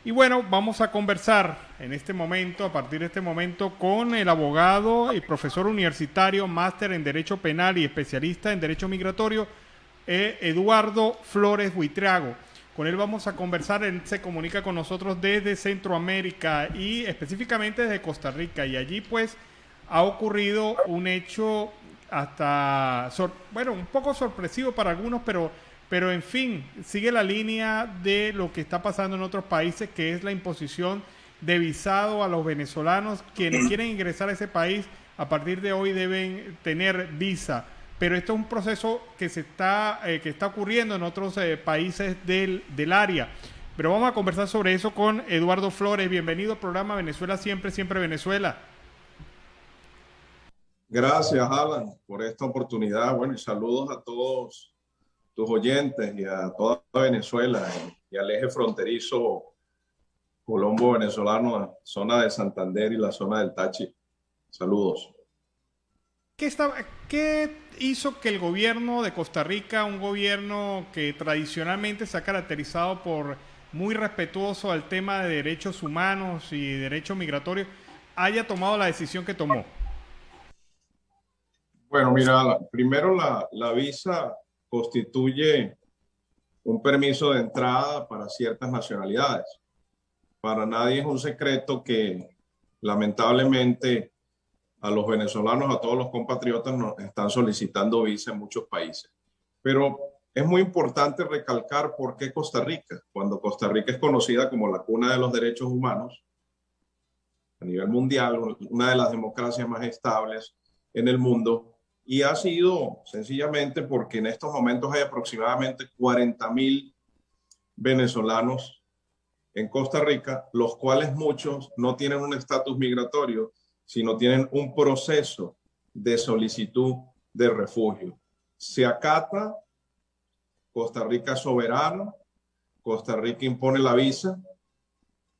Y bueno, vamos a conversar en este momento, a partir de este momento, con el abogado y profesor universitario, máster en Derecho Penal y especialista en Derecho Migratorio, Eduardo Flores Buitrago. Con él vamos a conversar. Él se comunica con nosotros desde Centroamérica y específicamente desde Costa Rica. Y allí pues ha ocurrido un hecho hasta, un poco sorpresivo para algunos, pero en fin, sigue la línea de lo que está pasando en otros países, que es la imposición de visado a los venezolanos. Quienes quieren ingresar a ese país, a partir de hoy deben tener visa. Pero esto es un proceso que está ocurriendo en otros países del área. Pero vamos a conversar sobre eso con Eduardo Flores. Bienvenido al programa Venezuela Siempre, Siempre Venezuela. Gracias, Alan, por esta oportunidad. Bueno, y saludos a todos tus oyentes y a toda Venezuela y al eje fronterizo colombo-venezolano, zona de Santander y la zona del Táchira. Saludos. ¿Qué hizo que el gobierno de Costa Rica, un gobierno que tradicionalmente se ha caracterizado por muy respetuoso al tema de derechos humanos y derechos migratorios, haya tomado la decisión que tomó? Bueno, mira, primero la visa constituye un permiso de entrada para ciertas nacionalidades. Para nadie es un secreto que lamentablemente a los venezolanos, a todos los compatriotas, nos están solicitando visa en muchos países. Pero es muy importante recalcar por qué Costa Rica, cuando Costa Rica es conocida como la cuna de los derechos humanos a nivel mundial, una de las democracias más estables en el mundo, y ha sido sencillamente porque en estos momentos hay aproximadamente 40.000 venezolanos en Costa Rica, los cuales muchos no tienen un estatus migratorio, sino tienen un proceso de solicitud de refugio. Se acata, Costa Rica es soberana, Costa Rica impone la visa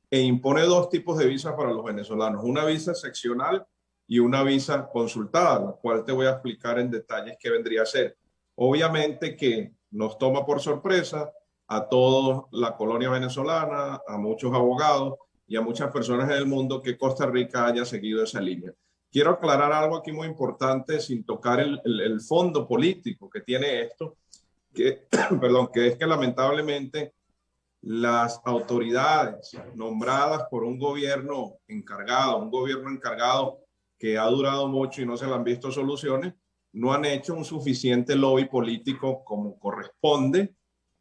e impone dos tipos de visas para los venezolanos, una visa seccional y una visa consultada, la cual te voy a explicar en detalles qué vendría a ser. Obviamente que nos toma por sorpresa a toda la colonia venezolana, a muchos abogados, y a muchas personas en el mundo que Costa Rica haya seguido esa línea. Quiero aclarar algo aquí muy importante sin tocar el fondo político que tiene esto, que es que lamentablemente las autoridades nombradas por un gobierno encargado que ha durado mucho y no se le han visto soluciones, no han hecho un suficiente lobby político como corresponde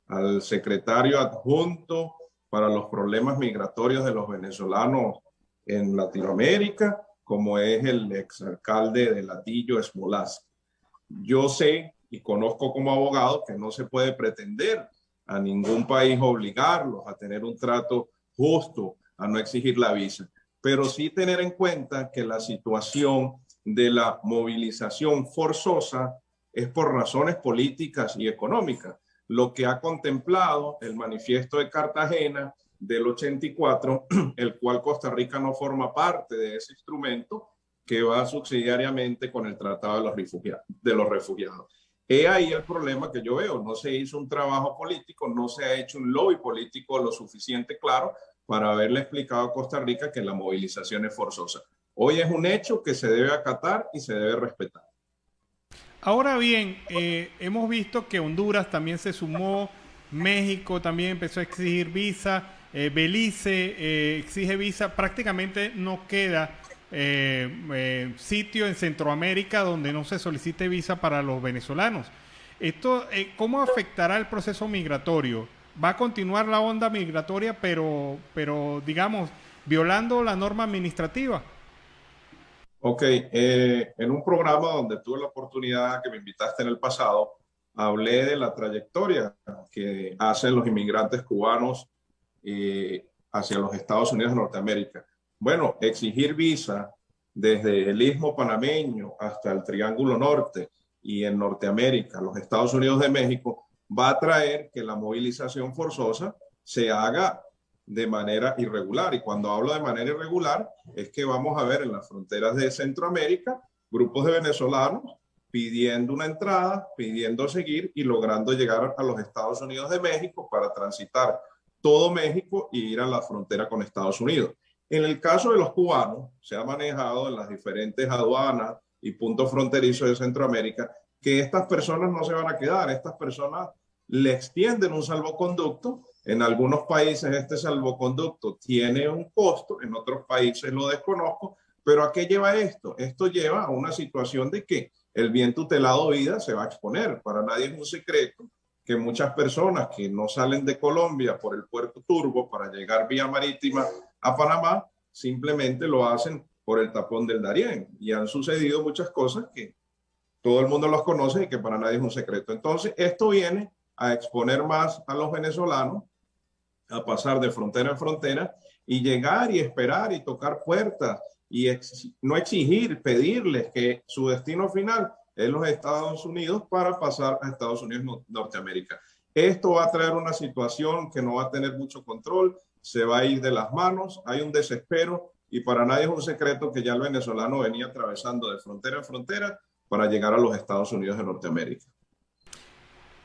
al secretario adjunto para los problemas migratorios de los venezolanos en Latinoamérica, como es el exalcalde de Latillo, Smolaska. Yo sé y conozco como abogado que no se puede pretender a ningún país obligarlos a tener un trato justo, a no exigir la visa, pero sí tener en cuenta que la situación de la movilización forzosa es por razones políticas y económicas, lo que ha contemplado el Manifiesto de Cartagena del 84, el cual Costa Rica no forma parte de ese instrumento que va subsidiariamente con el Tratado de los Refugiados. He ahí el problema que yo veo. No se hizo un trabajo político, no se ha hecho un lobby político lo suficiente claro para haberle explicado a Costa Rica que la movilización es forzosa. Hoy es un hecho que se debe acatar y se debe respetar. Ahora bien, hemos visto que Honduras también se sumó, México también empezó a exigir visa, Belice exige visa, prácticamente no queda sitio en Centroamérica donde no se solicite visa para los venezolanos. Esto, ¿cómo afectará el proceso migratorio? ¿Va a continuar la onda migratoria, pero digamos, violando la norma administrativa? Ok, en un programa donde tuve la oportunidad que me invitaste en el pasado, hablé de la trayectoria que hacen los inmigrantes cubanos hacia los Estados Unidos de Norteamérica. Bueno, exigir visa desde el Istmo Panameño hasta el Triángulo Norte y en Norteamérica, los Estados Unidos de México, va a traer que la movilización forzosa se haga de manera irregular. Y cuando hablo de manera irregular, es que vamos a ver en las fronteras de Centroamérica grupos de venezolanos pidiendo una entrada, pidiendo seguir y logrando llegar a los Estados Unidos de México para transitar todo México y ir a la frontera con Estados Unidos. En el caso de los cubanos, se ha manejado en las diferentes aduanas y puntos fronterizos de Centroamérica que estas personas no se van a quedar, estas personas le extienden un salvoconducto. En algunos países este salvoconducto tiene un costo, en otros países lo desconozco, pero ¿a qué lleva esto? Esto lleva a una situación de que el bien tutelado vida se va a exponer. Para nadie es un secreto que muchas personas que no salen de Colombia por el puerto Turbo para llegar vía marítima a Panamá, simplemente lo hacen por el tapón del Darién. Y han sucedido muchas cosas que todo el mundo los conoce y que para nadie es un secreto. Entonces, esto viene a exponer más a los venezolanos, a pasar de frontera en frontera y llegar y esperar y tocar puertas y no exigir, pedirles que su destino final es los Estados Unidos para pasar a Estados Unidos Norteamérica. Esto va a traer una situación que no va a tener mucho control, se va a ir de las manos, hay un desespero y para nadie es un secreto que ya el venezolano venía atravesando de frontera en frontera para llegar a los Estados Unidos de Norteamérica.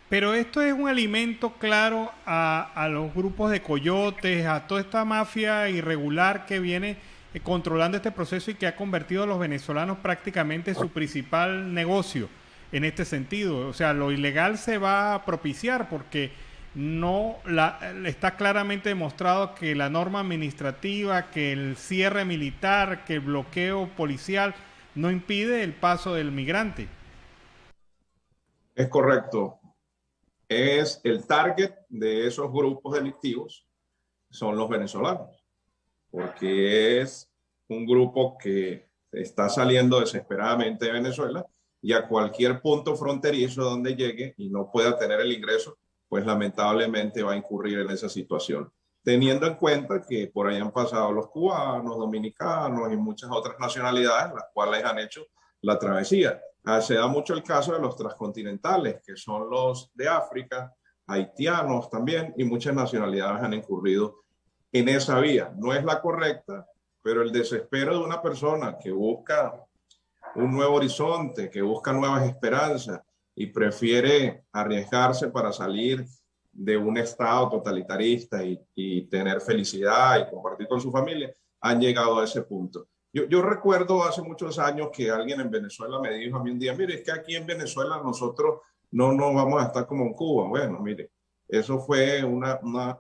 Pero esto es un alimento claro a los grupos de coyotes, a toda esta mafia irregular que viene controlando este proceso y que ha convertido a los venezolanos prácticamente en su principal negocio en este sentido. O sea, lo ilegal se va a propiciar porque está claramente demostrado que la norma administrativa, que el cierre militar, que el bloqueo policial no impide el paso del migrante. Es correcto. Es el target de esos grupos delictivos, son los venezolanos, porque es un grupo que está saliendo desesperadamente de Venezuela y a cualquier punto fronterizo donde llegue y no pueda tener el ingreso, pues lamentablemente va a incurrir en esa situación. Teniendo en cuenta que por ahí han pasado los cubanos, dominicanos y muchas otras nacionalidades, las cuales han hecho la travesía. Se da mucho el caso de los transcontinentales, que son los de África, haitianos también, y muchas nacionalidades han incurrido en esa vía. No es la correcta, pero el desespero de una persona que busca un nuevo horizonte, que busca nuevas esperanzas y prefiere arriesgarse para salir de un estado totalitarista y tener felicidad y compartir con su familia, han llegado a ese punto. Yo recuerdo hace muchos años que alguien en Venezuela me dijo a mí un día, mire, es que aquí en Venezuela nosotros no vamos a estar como en Cuba. Bueno, mire, eso fue una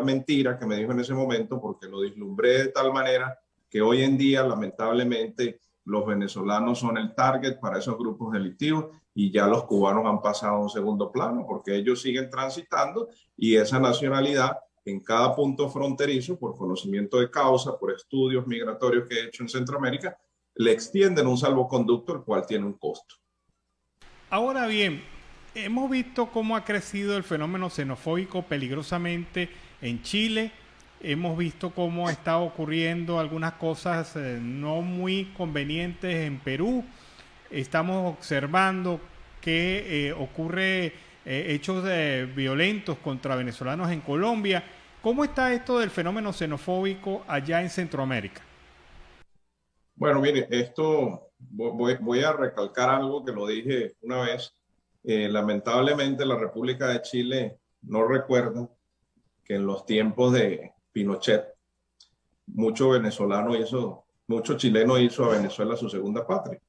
mentira que me dijo en ese momento porque lo vislumbré de tal manera que hoy en día, lamentablemente, los venezolanos son el target para esos grupos delictivos y ya los cubanos han pasado a un segundo plano porque ellos siguen transitando y esa nacionalidad en cada punto fronterizo, por conocimiento de causa, por estudios migratorios que he hecho en Centroamérica, le extienden un salvoconducto, el cual tiene un costo. Ahora bien, hemos visto cómo ha crecido el fenómeno xenofóbico peligrosamente en Chile. Hemos visto cómo está ocurriendo algunas cosas no muy convenientes en Perú. Estamos observando que ocurre hechos violentos contra venezolanos en Colombia. ¿Cómo está esto del fenómeno xenofóbico allá en Centroamérica? Bueno, mire, esto voy a recalcar algo que lo dije una vez. Lamentablemente la República de Chile no recuerda que en los tiempos de Pinochet mucho chileno hizo a Venezuela su segunda patria,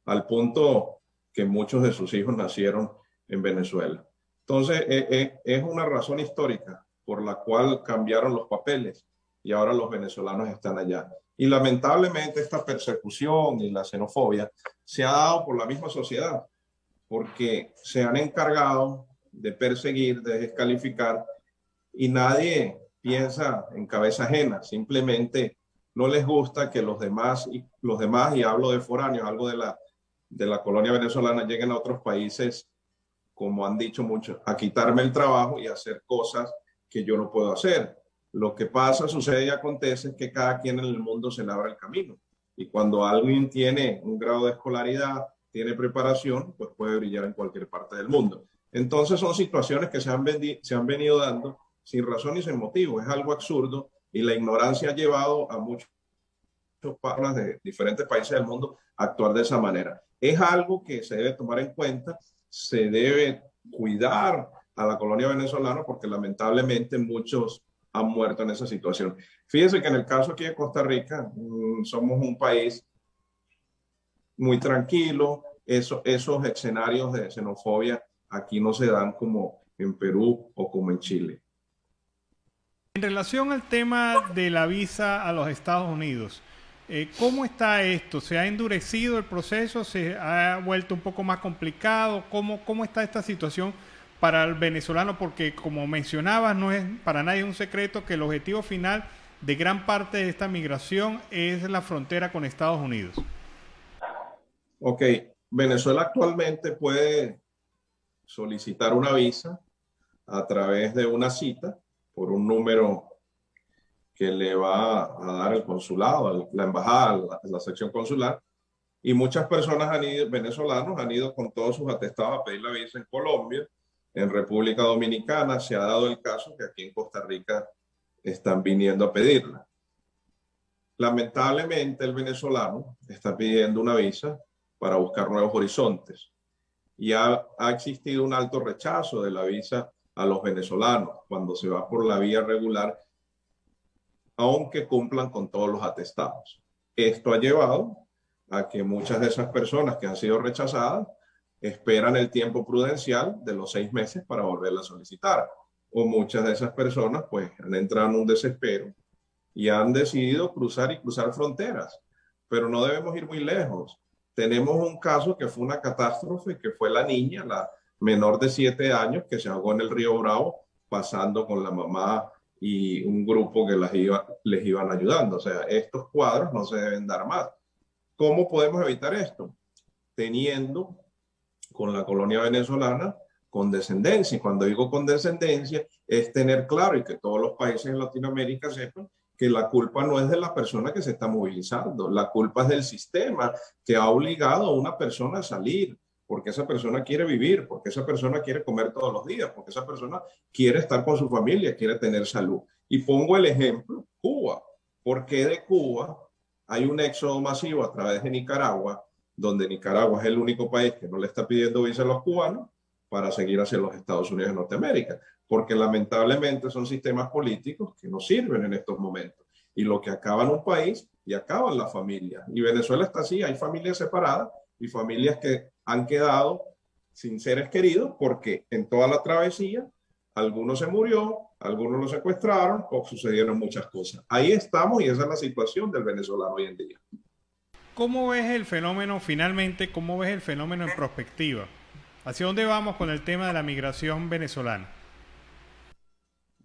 al punto que muchos de sus hijos nacieron en Venezuela. Entonces, es una razón histórica por la cual cambiaron los papeles y ahora los venezolanos están allá. Y lamentablemente esta persecución y la xenofobia se ha dado por la misma sociedad, porque se han encargado de perseguir, de descalificar y nadie piensa en cabeza ajena, simplemente no les gusta que los demás, y hablo de foráneos, algo de la colonia venezolana, lleguen a otros países, como han dicho muchos, a quitarme el trabajo y hacer cosas que yo no puedo hacer. Lo que pasa, sucede y acontece es que cada quien en el mundo se labra el camino. Y cuando alguien tiene un grado de escolaridad, tiene preparación, pues puede brillar en cualquier parte del mundo. Entonces son situaciones que se han venido dando sin razón y sin motivo. Es algo absurdo y la ignorancia ha llevado a muchos personas de diferentes países del mundo actuar de esa manera. Es algo que se debe tomar en cuenta, se debe cuidar a la colonia venezolana porque lamentablemente muchos han muerto en esa situación. Fíjense que en el caso aquí de Costa Rica, somos un país muy tranquilo, esos escenarios de xenofobia aquí no se dan como en Perú o como en Chile. En relación al tema de la visa a los Estados Unidos, ¿cómo está esto? ¿Se ha endurecido el proceso? ¿Se ha vuelto un poco más complicado? ¿Cómo está esta situación para el venezolano? Porque como mencionabas, no es para nadie un secreto que el objetivo final de gran parte de esta migración es la frontera con Estados Unidos. Ok, Venezuela actualmente puede solicitar una visa a través de una cita por un número que le va a dar el consulado, la embajada, la sección consular, y muchas personas venezolanos han ido con todos sus atestados a pedir la visa en Colombia, en República Dominicana. Se ha dado el caso que aquí en Costa Rica están viniendo a pedirla. Lamentablemente el venezolano está pidiendo una visa para buscar nuevos horizontes y ha existido un alto rechazo de la visa a los venezolanos cuando se va por la vía regular, aunque cumplan con todos los atestados. Esto ha llevado a que muchas de esas personas que han sido rechazadas esperan el tiempo prudencial de los 6 meses para volverla a solicitar. O muchas de esas personas pues han entrado en un desespero y han decidido cruzar fronteras. Pero no debemos ir muy lejos. Tenemos un caso que fue una catástrofe, que fue la niña, la menor de 7 años, que se ahogó en el río Bravo, pasando con la mamá y un grupo que les iban ayudando. O sea, estos cuadros no se deben dar más. ¿Cómo podemos evitar esto? Teniendo con la colonia venezolana condescendencia. Y cuando digo condescendencia, es tener claro, y que todos los países en Latinoamérica sepan, que la culpa no es de la persona que se está movilizando, la culpa es del sistema que ha obligado a una persona a salir, porque esa persona quiere vivir, porque esa persona quiere comer todos los días, porque esa persona quiere estar con su familia, quiere tener salud. Y pongo el ejemplo, Cuba. ¿Por qué de Cuba hay un éxodo masivo a través de Nicaragua, donde Nicaragua es el único país que no le está pidiendo visa a los cubanos para seguir hacia los Estados Unidos de Norteamérica? Porque lamentablemente son sistemas políticos que no sirven en estos momentos. Y lo que acaba en un país y acaban las familias. Y Venezuela está así, hay familias separadas y familias que han quedado sin seres queridos porque en toda la travesía alguno se murió, algunos lo secuestraron o sucedieron muchas cosas. Ahí estamos y esa es la situación del venezolano hoy en día. ¿Cómo ves el fenómeno finalmente? ¿Cómo ves el fenómeno en perspectiva? ¿Hacia dónde vamos con el tema de la migración venezolana?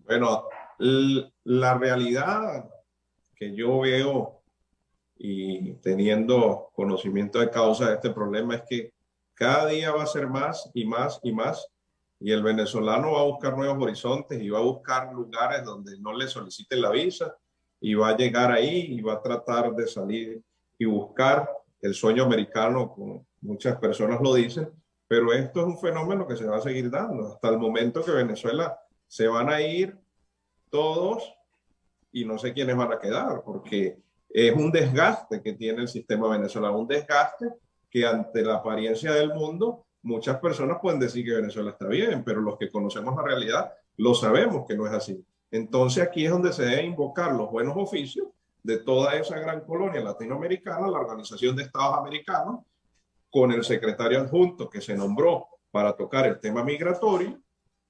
Bueno, la realidad que yo veo y teniendo conocimiento de causa de este problema es que cada día va a ser más y más y más, y el venezolano va a buscar nuevos horizontes y va a buscar lugares donde no le soliciten la visa y va a llegar ahí y va a tratar de salir y buscar el sueño americano, como muchas personas lo dicen, pero esto es un fenómeno que se va a seguir dando hasta el momento que Venezuela se van a ir todos y no sé quiénes van a quedar, porque es un desgaste que tiene el sistema venezolano, un desgaste que ante la apariencia del mundo, muchas personas pueden decir que Venezuela está bien, pero los que conocemos la realidad lo sabemos que no es así. Entonces aquí es donde se deben invocar los buenos oficios de toda esa gran colonia latinoamericana, la Organización de Estados Americanos, con el secretario adjunto que se nombró para tocar el tema migratorio,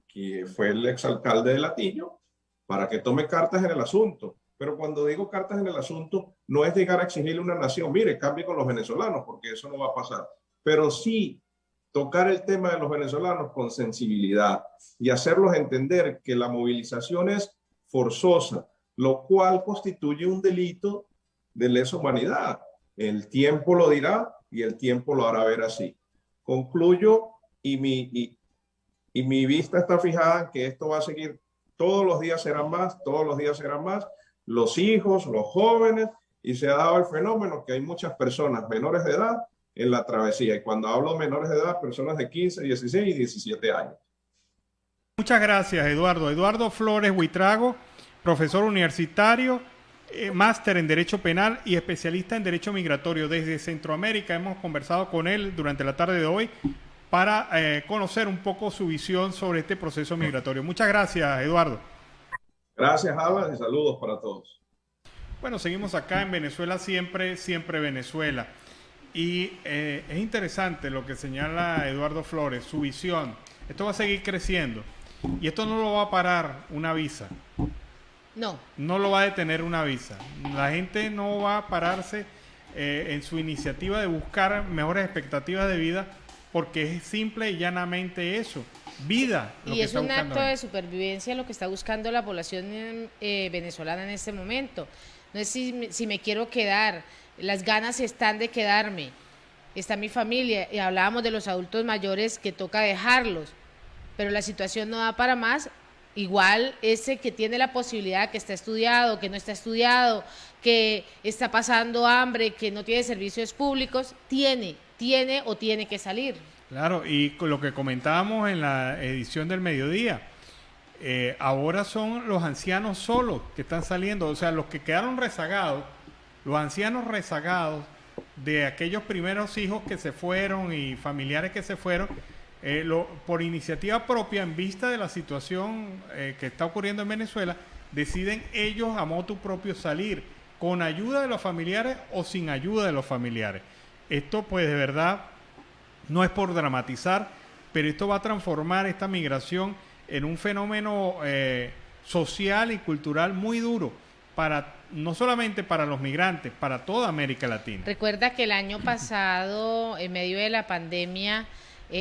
que fue el exalcalde de Latillo, para que tome cartas en el asunto. Pero cuando digo cartas en el asunto, no es llegar a exigirle a una nación, mire, cambie con los venezolanos, porque eso no va a pasar. Pero sí tocar el tema de los venezolanos con sensibilidad y hacerlos entender que la movilización es forzosa, lo cual constituye un delito de lesa humanidad. El tiempo lo dirá y el tiempo lo hará ver así. Concluyo y mi vista está fijada en que esto va a seguir. Todos los días serán más, todos los días serán más. Los hijos, los jóvenes, y se ha dado el fenómeno que hay muchas personas menores de edad en la travesía. Y cuando hablo de menores de edad, personas de 15, 16 y 17 años. Muchas gracias, Eduardo. Eduardo Flores Huitrago, profesor universitario máster en Derecho Penal y especialista en Derecho Migratorio desde Centroamérica. Hemos conversado con él durante la tarde de hoy para conocer un poco su visión sobre este proceso migratorio. Muchas gracias, Eduardo. Gracias, Alan, y saludos para todos. Bueno, seguimos acá en Venezuela siempre, siempre Venezuela. Y es interesante lo que señala Eduardo Flores, su visión. Esto va a seguir creciendo y esto no lo va a parar una visa. No. No lo va a detener una visa. La gente no va a pararse en su iniciativa de buscar mejores expectativas de vida porque es simple y llanamente eso. Vida. Y es un acto de supervivencia lo que está buscando la población venezolana en este momento. No es si me quiero quedar, las ganas están de quedarme. Está mi familia y hablábamos de los adultos mayores que toca dejarlos, pero la situación no da para más. Igual ese que tiene la posibilidad, que está estudiado, que no está estudiado, que está pasando hambre, que no tiene servicios públicos, tiene que salir. Claro, y con lo que comentábamos en la edición del mediodía, ahora son los ancianos solos que están saliendo, o sea, los que quedaron rezagados, los ancianos rezagados de aquellos primeros hijos que se fueron y familiares que se fueron, por iniciativa propia, en vista de la situación que está ocurriendo en Venezuela, deciden ellos a motu propio salir, con ayuda de los familiares o sin ayuda de los familiares. Esto pues de verdad no es por dramatizar, pero esto va a transformar esta migración en un fenómeno social y cultural muy duro, no solamente para los migrantes, para toda América Latina. Recuerda que el año pasado, en medio de la pandemia,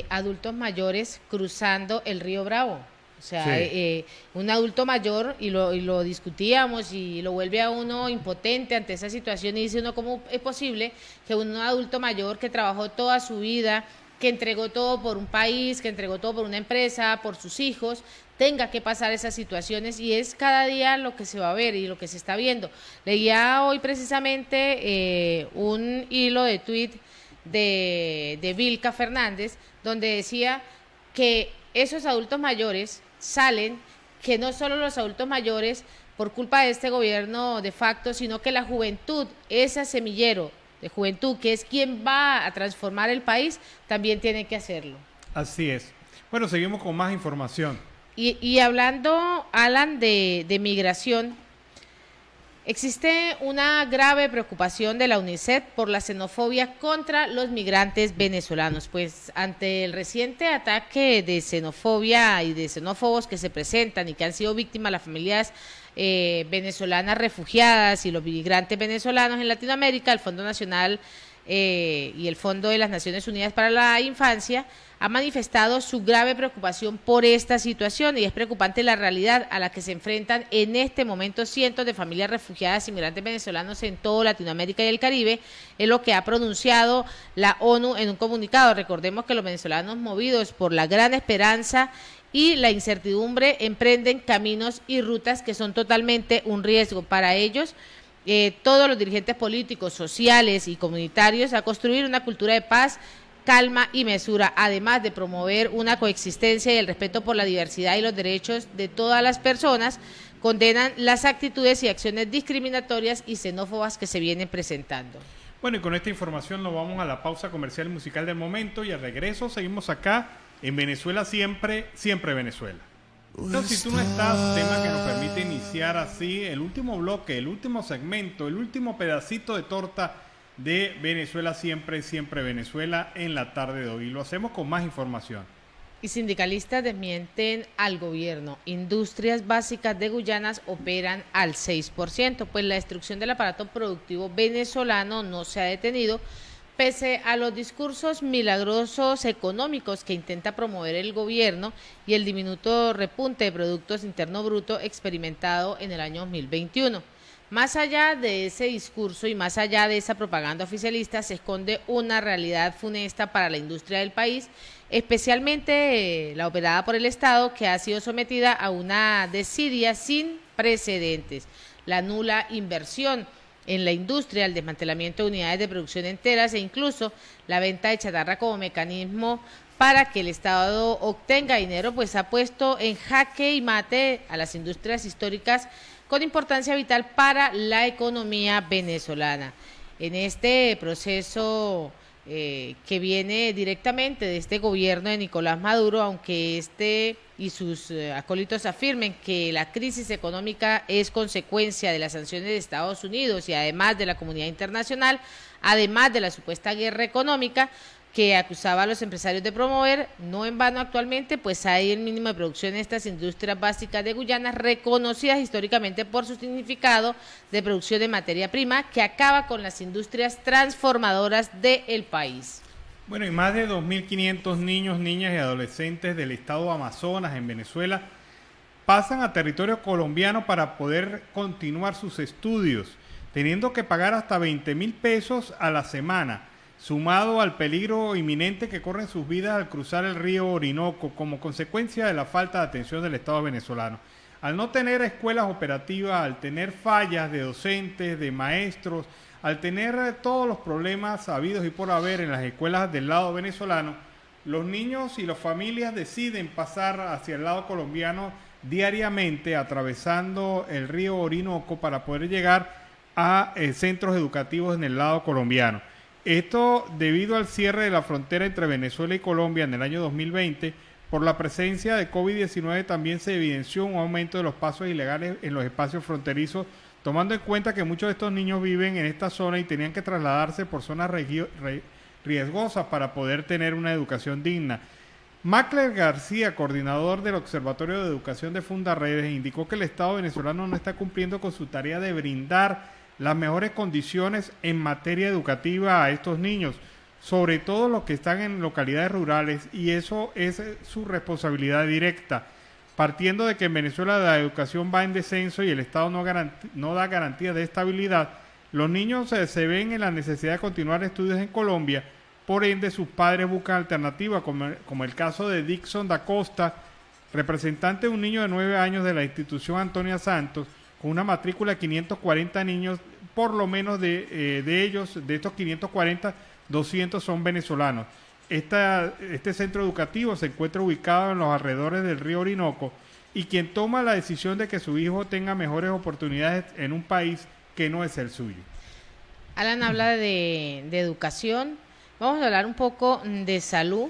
adultos mayores cruzando el río Bravo. O sea, sí. Un adulto mayor, y lo discutíamos, y lo vuelve a uno impotente ante esa situación, y dice uno, ¿cómo es posible que un adulto mayor que trabajó toda su vida, que entregó todo por un país, que entregó todo por una empresa, por sus hijos, tenga que pasar esas situaciones? Y es cada día lo que se va a ver y lo que se está viendo. Leía hoy precisamente un hilo de tuit de Vilca Fernández, donde decía que esos adultos mayores salen, que no solo los adultos mayores por culpa de este gobierno de facto, sino que la juventud, ese semillero de juventud, que es quien va a transformar el país, también tiene que hacerlo. Así es. Bueno, seguimos con más información. Y hablando, Alan, de migración, existe una grave preocupación de la UNICEF por la xenofobia contra los migrantes venezolanos. Pues ante el reciente ataque de xenofobia y de xenófobos que se presentan y que han sido víctimas las familias venezolanas refugiadas y los migrantes venezolanos en Latinoamérica, el Fondo Nacional y el Fondo de las Naciones Unidas para la Infancia ha manifestado su grave preocupación por esta situación, y es preocupante la realidad a la que se enfrentan en este momento cientos de familias refugiadas y migrantes venezolanos en toda Latinoamérica y el Caribe, es lo que ha pronunciado la ONU en un comunicado. Recordemos que los venezolanos, movidos por la gran esperanza y la incertidumbre, emprenden caminos y rutas que son totalmente un riesgo para ellos. Todos los dirigentes políticos, sociales y comunitarios a construir una cultura de paz, calma y mesura, además de promover una coexistencia y el respeto por la diversidad y los derechos de todas las personas, condenan las actitudes y acciones discriminatorias y xenófobas que se vienen presentando. Bueno, y con esta información nos vamos a la pausa comercial y musical del momento, y al regreso seguimos acá en Venezuela siempre, siempre Venezuela. Entonces, si tú no estás, tema que nos permite iniciar así el último bloque, el último segmento, el último pedacito de torta de Venezuela siempre, siempre Venezuela en la tarde de hoy. Lo hacemos con más información. Y sindicalistas desmienten al gobierno. Industrias básicas de Guyanas operan al 6%, pues la destrucción del aparato productivo venezolano no se ha detenido, pese a los discursos milagrosos económicos que intenta promover el gobierno y el diminuto repunte de Productos Interno Bruto experimentado en el año 2021. Más allá de ese discurso y más allá de esa propaganda oficialista, se esconde una realidad funesta para la industria del país, especialmente la operada por el Estado, que ha sido sometida a una desidia sin precedentes. La nula inversión en la industria, el desmantelamiento de unidades de producción enteras e incluso la venta de chatarra como mecanismo para que el Estado obtenga dinero, pues ha puesto en jaque y mate a las industrias históricas con importancia vital para la economía venezolana. En este proceso que viene directamente de este gobierno de Nicolás Maduro, aunque este y sus acólitos afirmen que la crisis económica es consecuencia de las sanciones de Estados Unidos y además de la comunidad internacional, además de la supuesta guerra económica que acusaba a los empresarios de promover, no en vano actualmente, pues hay el mínimo de producción en estas industrias básicas de Guyana, reconocidas históricamente por su significado de producción de materia prima, que acaba con las industrias transformadoras del país. Bueno, y más de 2.500 niños, niñas y adolescentes del estado Amazonas en Venezuela pasan a territorio colombiano para poder continuar sus estudios, teniendo que pagar hasta 20.000 pesos a la semana, sumado al peligro inminente que corren sus vidas al cruzar el río Orinoco como consecuencia de la falta de atención del Estado venezolano. Al no tener escuelas operativas, al tener fallas de docentes, de maestros, al tener todos los problemas habidos y por haber en las escuelas del lado venezolano, los niños y las familias deciden pasar hacia el lado colombiano diariamente atravesando el río Orinoco para poder llegar a centros educativos en el lado colombiano. Esto debido al cierre de la frontera entre Venezuela y Colombia en el año 2020, por la presencia de COVID-19 también se evidenció un aumento de los pasos ilegales en los espacios fronterizos, tomando en cuenta que muchos de estos niños viven en esta zona y tenían que trasladarse por zonas riesgosas para poder tener una educación digna. Macler García, coordinador del Observatorio de Educación de Fundarredes, indicó que el Estado venezolano no está cumpliendo con su tarea de brindar las mejores condiciones en materia educativa a estos niños, sobre todo los que están en localidades rurales, y eso es su responsabilidad directa. Partiendo de que en Venezuela la educación va en descenso y el Estado no da garantía de estabilidad, los niños se ven en la necesidad de continuar estudios en Colombia, por ende sus padres buscan alternativas, como el caso de Dixon da Costa, representante de un niño de 9 años de la institución Antonia Santos, con una matrícula de 540 niños, por lo menos de ellos, de estos 540, 200 son venezolanos. Este centro educativo se encuentra ubicado en los alrededores del río Orinoco, y quien toma la decisión de que su hijo tenga mejores oportunidades en un país que no es el suyo. Alan habla de educación. Vamos a hablar un poco de salud,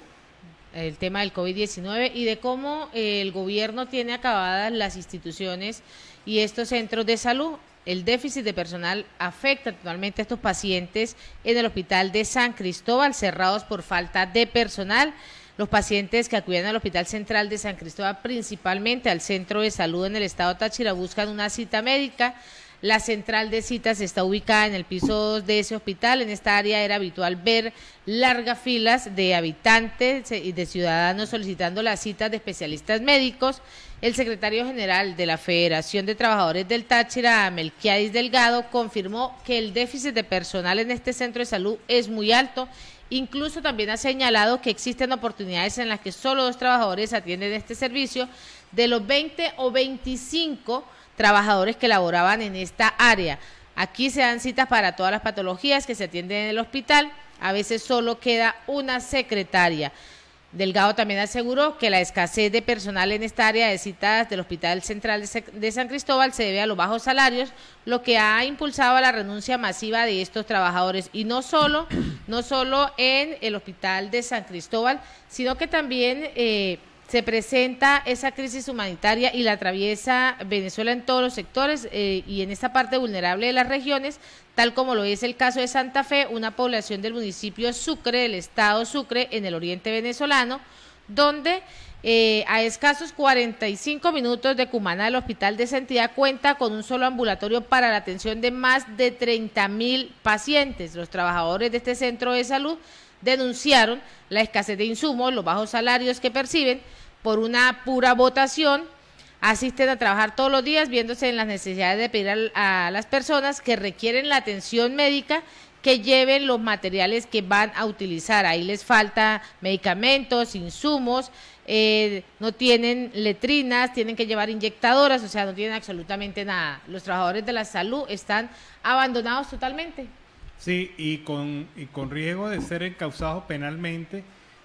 el tema del COVID-19 y de cómo el gobierno tiene acabadas las instituciones y estos centros de salud. El déficit de personal afecta totalmente a estos pacientes en el hospital de San Cristóbal, cerrados por falta de personal. Los pacientes que acuden al Hospital Central de San Cristóbal, principalmente al Centro de Salud en el estado Táchira, buscan una cita médica. La central de citas está ubicada en el piso 2 de ese hospital. En esta área era habitual ver largas filas de habitantes y de ciudadanos solicitando las citas de especialistas médicos. El secretario general de la Federación de Trabajadores del Táchira, Melquiades Delgado, confirmó que el déficit de personal en este centro de salud es muy alto. Incluso también ha señalado que existen oportunidades en las que solo 2 trabajadores atienden este servicio de los 20 o 25 trabajadores que laboraban en esta área. Aquí se dan citas para todas las patologías que se atienden en el hospital. A veces solo queda una secretaria. Delgado también aseguró que la escasez de personal en esta área de citas del Hospital Central de San Cristóbal se debe a los bajos salarios, lo que ha impulsado a la renuncia masiva de estos trabajadores. Y no solo en el Hospital de San Cristóbal, sino que también se presenta esa crisis humanitaria y la atraviesa Venezuela en todos los sectores y en esta parte vulnerable de las regiones, tal como lo es el caso de Santa Fe, una población del municipio Sucre, del estado Sucre, en el oriente venezolano, donde a escasos 45 minutos de Cumaná, el hospital de esa entidad cuenta con un solo ambulatorio para la atención de más de 30.000 pacientes. Los trabajadores de este centro de salud denunciaron la escasez de insumos, los bajos salarios que perciben por una pura votación. Asisten a trabajar todos los días viéndose en las necesidades de pedir a las personas que requieren la atención médica que lleven los materiales que van a utilizar. Ahí les falta medicamentos, insumos, no tienen letrinas, tienen que llevar inyectadoras, o sea, no tienen absolutamente nada. Los trabajadores de la salud están abandonados totalmente. Sí, y con riesgo de ser encausados penalmente,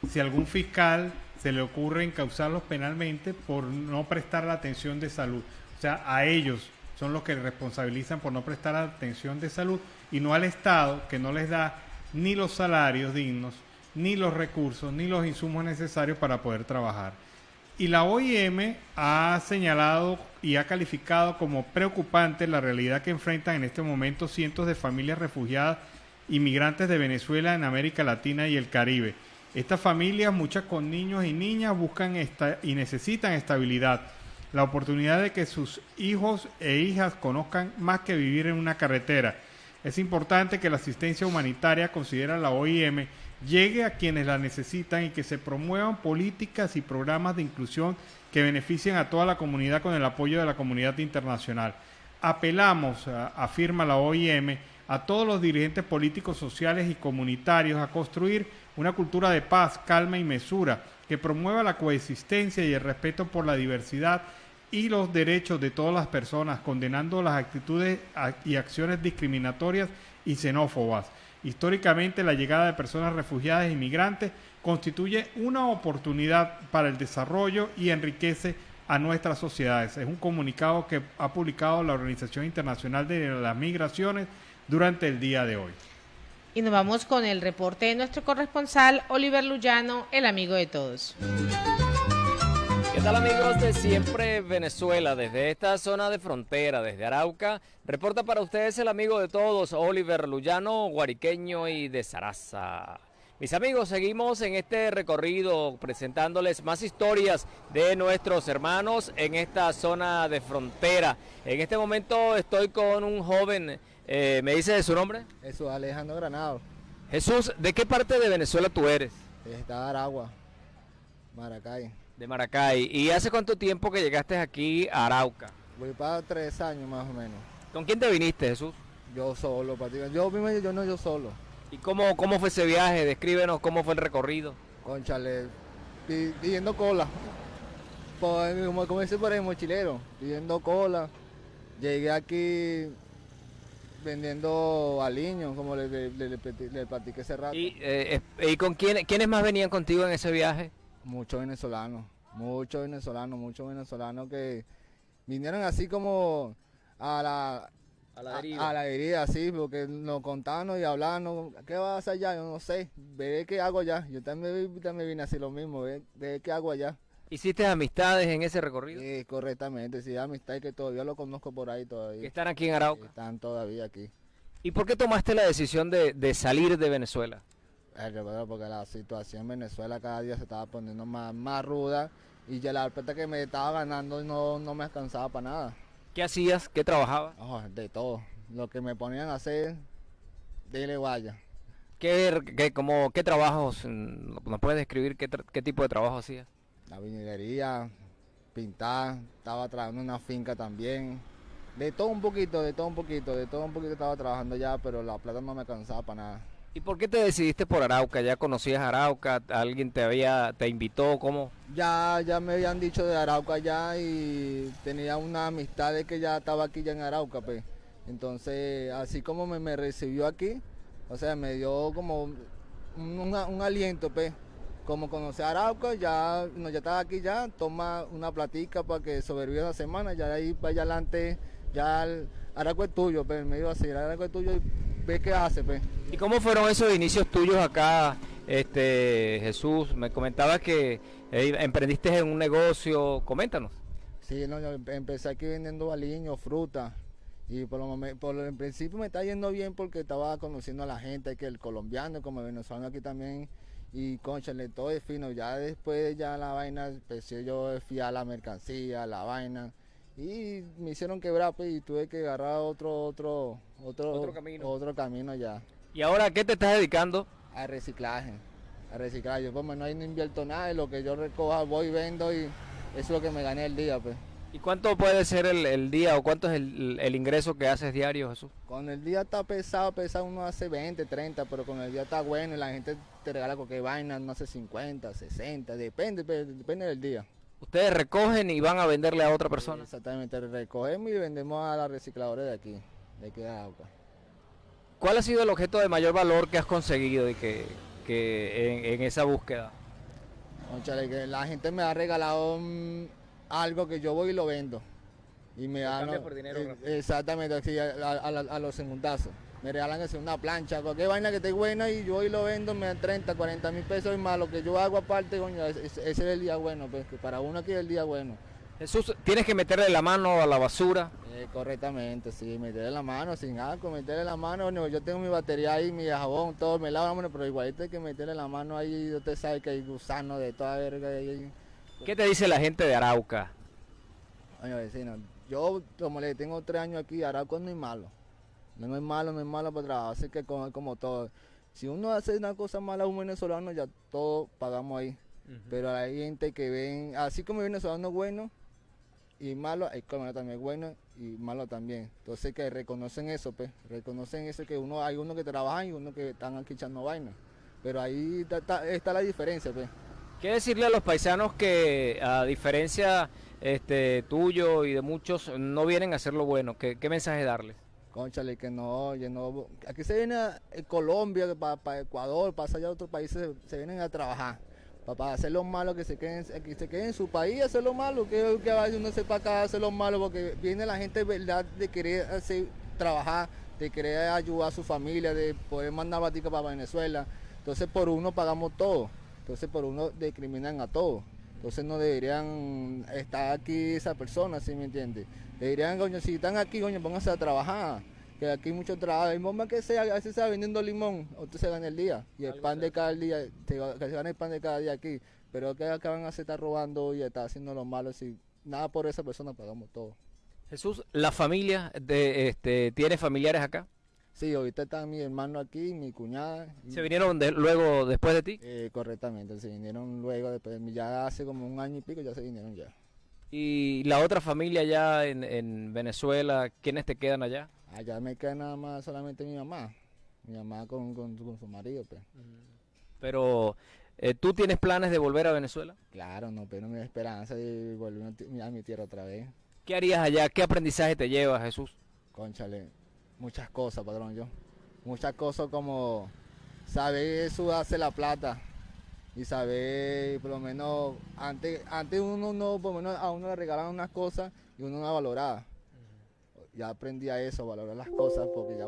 si algún fiscal se le ocurre encausarlos penalmente por no prestar la atención de salud. O sea, a ellos, son los que responsabilizan por no prestar atención de salud y no al Estado, que no les da ni los salarios dignos, ni los recursos, ni los insumos necesarios para poder trabajar. Y la OIM ha señalado y ha calificado como preocupante la realidad que enfrentan en este momento cientos de familias refugiadas inmigrantes de Venezuela en América Latina y el Caribe. Estas familias, muchas con niños y niñas, buscan y necesitan estabilidad, la oportunidad de que sus hijos e hijas conozcan más que vivir en una carretera. Es importante que la asistencia humanitaria, considera la OIM, llegue a quienes la necesitan y que se promuevan políticas y programas de inclusión que beneficien a toda la comunidad con el apoyo de la comunidad internacional. Apelamos, afirma la OIM, a todos los dirigentes políticos, sociales y comunitarios a construir una cultura de paz, calma y mesura que promueva la coexistencia y el respeto por la diversidad y los derechos de todas las personas, condenando las actitudes y acciones discriminatorias y xenófobas. Históricamente, la llegada de personas refugiadas e inmigrantes constituye una oportunidad para el desarrollo y enriquece a nuestras sociedades. Es un comunicado que ha publicado la Organización Internacional de las Migraciones durante el día de hoy. Y nos vamos con el reporte de nuestro corresponsal, Oliver Luyano, el amigo de todos. ¿Qué tal, amigos de Siempre Venezuela? Desde esta zona de frontera, desde Arauca, reporta para ustedes el amigo de todos, Oliver Luyano, guariqueño y de Saraza. Mis amigos, seguimos en este recorrido presentándoles más historias de nuestros hermanos en esta zona de frontera. En este momento estoy con un joven, ¿me dice su nombre? Jesús Alejandro Granado. Jesús, ¿de qué parte de Venezuela tú eres? Está Aragua, Maracay. De Maracay. ¿Y hace cuánto tiempo que llegaste aquí a Arauca? Voy para 3 años más o menos. ¿Con quién te viniste, Jesús? Yo solo, yo solo. ¿Y cómo fue ese viaje? Descríbenos cómo fue el recorrido. Cónchale, pidiendo cola. Como dice por ahí, mochilero, pidiendo cola. Llegué aquí vendiendo aliños, como le platiqué hace rato. ¿Y con quiénes más venían contigo en ese viaje? Muchos venezolanos que vinieron así como a la deriva, sí, porque nos contaban y hablaban, ¿qué vas a hacer allá? Yo no sé, veré qué hago allá. Yo también vine así lo mismo, veré qué hago allá. ¿Hiciste amistades en ese recorrido? Sí, correctamente, sí, amistades que todavía lo conozco por ahí todavía. ¿Que están aquí en Arauca? Están todavía aquí. ¿Y por qué tomaste la decisión de salir de Venezuela? Porque la situación en Venezuela cada día se estaba poniendo más ruda y ya la plata que me estaba ganando no me alcanzaba para nada. ¿Qué hacías? ¿Qué trabajabas? De todo. Lo que me ponían a hacer, dile vaya. ¿Qué trabajos? ¿Nos puedes describir qué tipo de trabajo hacías? La viñería, pintar, estaba trabajando en una finca también. De todo un poquito estaba trabajando ya, pero la plata no me alcanzaba para nada. ¿Y por qué te decidiste por Arauca? ¿Ya conocías Arauca? ¿Alguien te invitó? ¿Cómo? Ya me habían dicho de Arauca ya y tenía una amistad de que ya estaba aquí ya en Arauca, pues. Entonces, así como me recibió aquí, o sea, me dio como un aliento, pues. Como conocí a Arauca, ya estaba aquí ya, toma una platica para que sobreviva la semana, ya de ahí para allá adelante, ya Arauca es tuyo, pues, me dijo así, Arauca es tuyo y ve qué hace, pues. ¿Y cómo fueron esos inicios tuyos acá, Jesús? Me comentabas que emprendiste en un negocio, coméntanos. Sí, yo empecé aquí vendiendo aliños, fruta, y en principio me está yendo bien porque estaba conociendo a la gente, que el colombiano como el venezolano aquí también, y cónchale, todo es fino. Ya después la vaina, empecé yo a fiar la mercancía, la vaina, y me hicieron quebrar, pues, y tuve que agarrar otro camino ya. ¿Y ahora a qué te estás dedicando? A reciclaje. Yo pues no invierto nada, de lo que yo recoja voy y vendo, y eso es lo que me gané el día, pues. ¿Y cuánto puede ser el día o cuánto es el ingreso que haces diario, Jesús? Con el día está pesado uno hace 20, 30, pero con el día está bueno y la gente te regala cualquier vaina, no hace 50, 60, depende del día. ¿Ustedes recogen y van a venderle a otra persona? Exactamente, recogemos y vendemos a los recicladores de aquí, de Arauca. ¿Cuál ha sido el objeto de mayor valor que has conseguido y que en esa búsqueda? Conchale, que la gente me ha regalado algo que yo voy y lo vendo. Y me dan cambia por dinero rápido. exactamente, así a los segundazos. Me regalan así una plancha, cualquier vaina que esté buena y yo hoy lo vendo, me dan 30, 40 mil pesos y más. Lo que yo hago aparte, coño, ese es el día bueno, pues, que para uno aquí es el día bueno. Jesús, tienes que meterle la mano a la basura. Correctamente, sí, meterle la mano, sin asco, meterle la mano. Bueno, yo tengo mi batería ahí, mi jabón, todo, me lavo la mano, pero igualito hay que meterle la mano ahí, usted sabe que hay gusanos de toda verga ahí. ¿Qué te dice la gente de Arauca? Oye, vecino, yo como le tengo 3 años aquí, Arauco no es malo. No es malo para trabajar, así que como todo. Si uno hace una cosa mala a un venezolano, ya todos pagamos ahí. Pero hay gente que ven, así como hay venezolanos buenos y malos, hay colombianos también buenos y malos también. Entonces que reconocen eso, pues, reconocen eso que hay uno que trabaja y uno que están aquí echando vaina. Pero ahí está la diferencia, pues. ¿Qué decirle a los paisanos que, a diferencia tuyo y de muchos, no vienen a hacer lo bueno? ¿Qué mensaje darles? Cónchale, que no, aquí se viene a Colombia, para Ecuador, para allá a otros países, se vienen a trabajar. Para hacer lo malo, que se queden en su país, hacer lo malo, que a veces uno sepa acá hacer lo malo, porque viene la gente, verdad, de querer trabajar, de querer ayudar a su familia, de poder mandar batica para Venezuela. Entonces por uno pagamos todo, entonces por uno discriminan a todos. Entonces no deberían estar aquí esas personas, ¿sí me entiendes? Deberían, coño, si están aquí, coño, pónganse a trabajar, que aquí hay mucho trabajo. El momento que sea, a veces se va vendiendo limón, usted se gana el día, y el pan de cada día, que se gana el pan de cada día aquí. Pero que acá van a estar robando y estar haciendo lo malo, si nada por esa persona pagamos todo. Jesús, ¿la familia tiene familiares acá? Sí, ahorita está mi hermano aquí, mi cuñada. ¿Se vinieron luego después de ti? Correctamente, se vinieron luego después de mí, ya hace como 1 año y pico ya se vinieron ya. ¿Y la otra familia allá en Venezuela, quiénes te quedan allá? Allá me queda nada más solamente mi mamá con su marido, pues. Pero, ¿tú tienes planes de volver a Venezuela? Claro, no, pero mi esperanza de volver a mi tierra otra vez. ¿Qué harías allá? ¿Qué aprendizaje te llevas, Jesús? Cónchale, muchas cosas, padrón, muchas cosas como saber sudarse la plata y saber, por lo menos, antes uno no, por lo menos a uno le regalaban unas cosas y uno no la valoraba. Ya aprendí a eso, a valorar las cosas, porque ya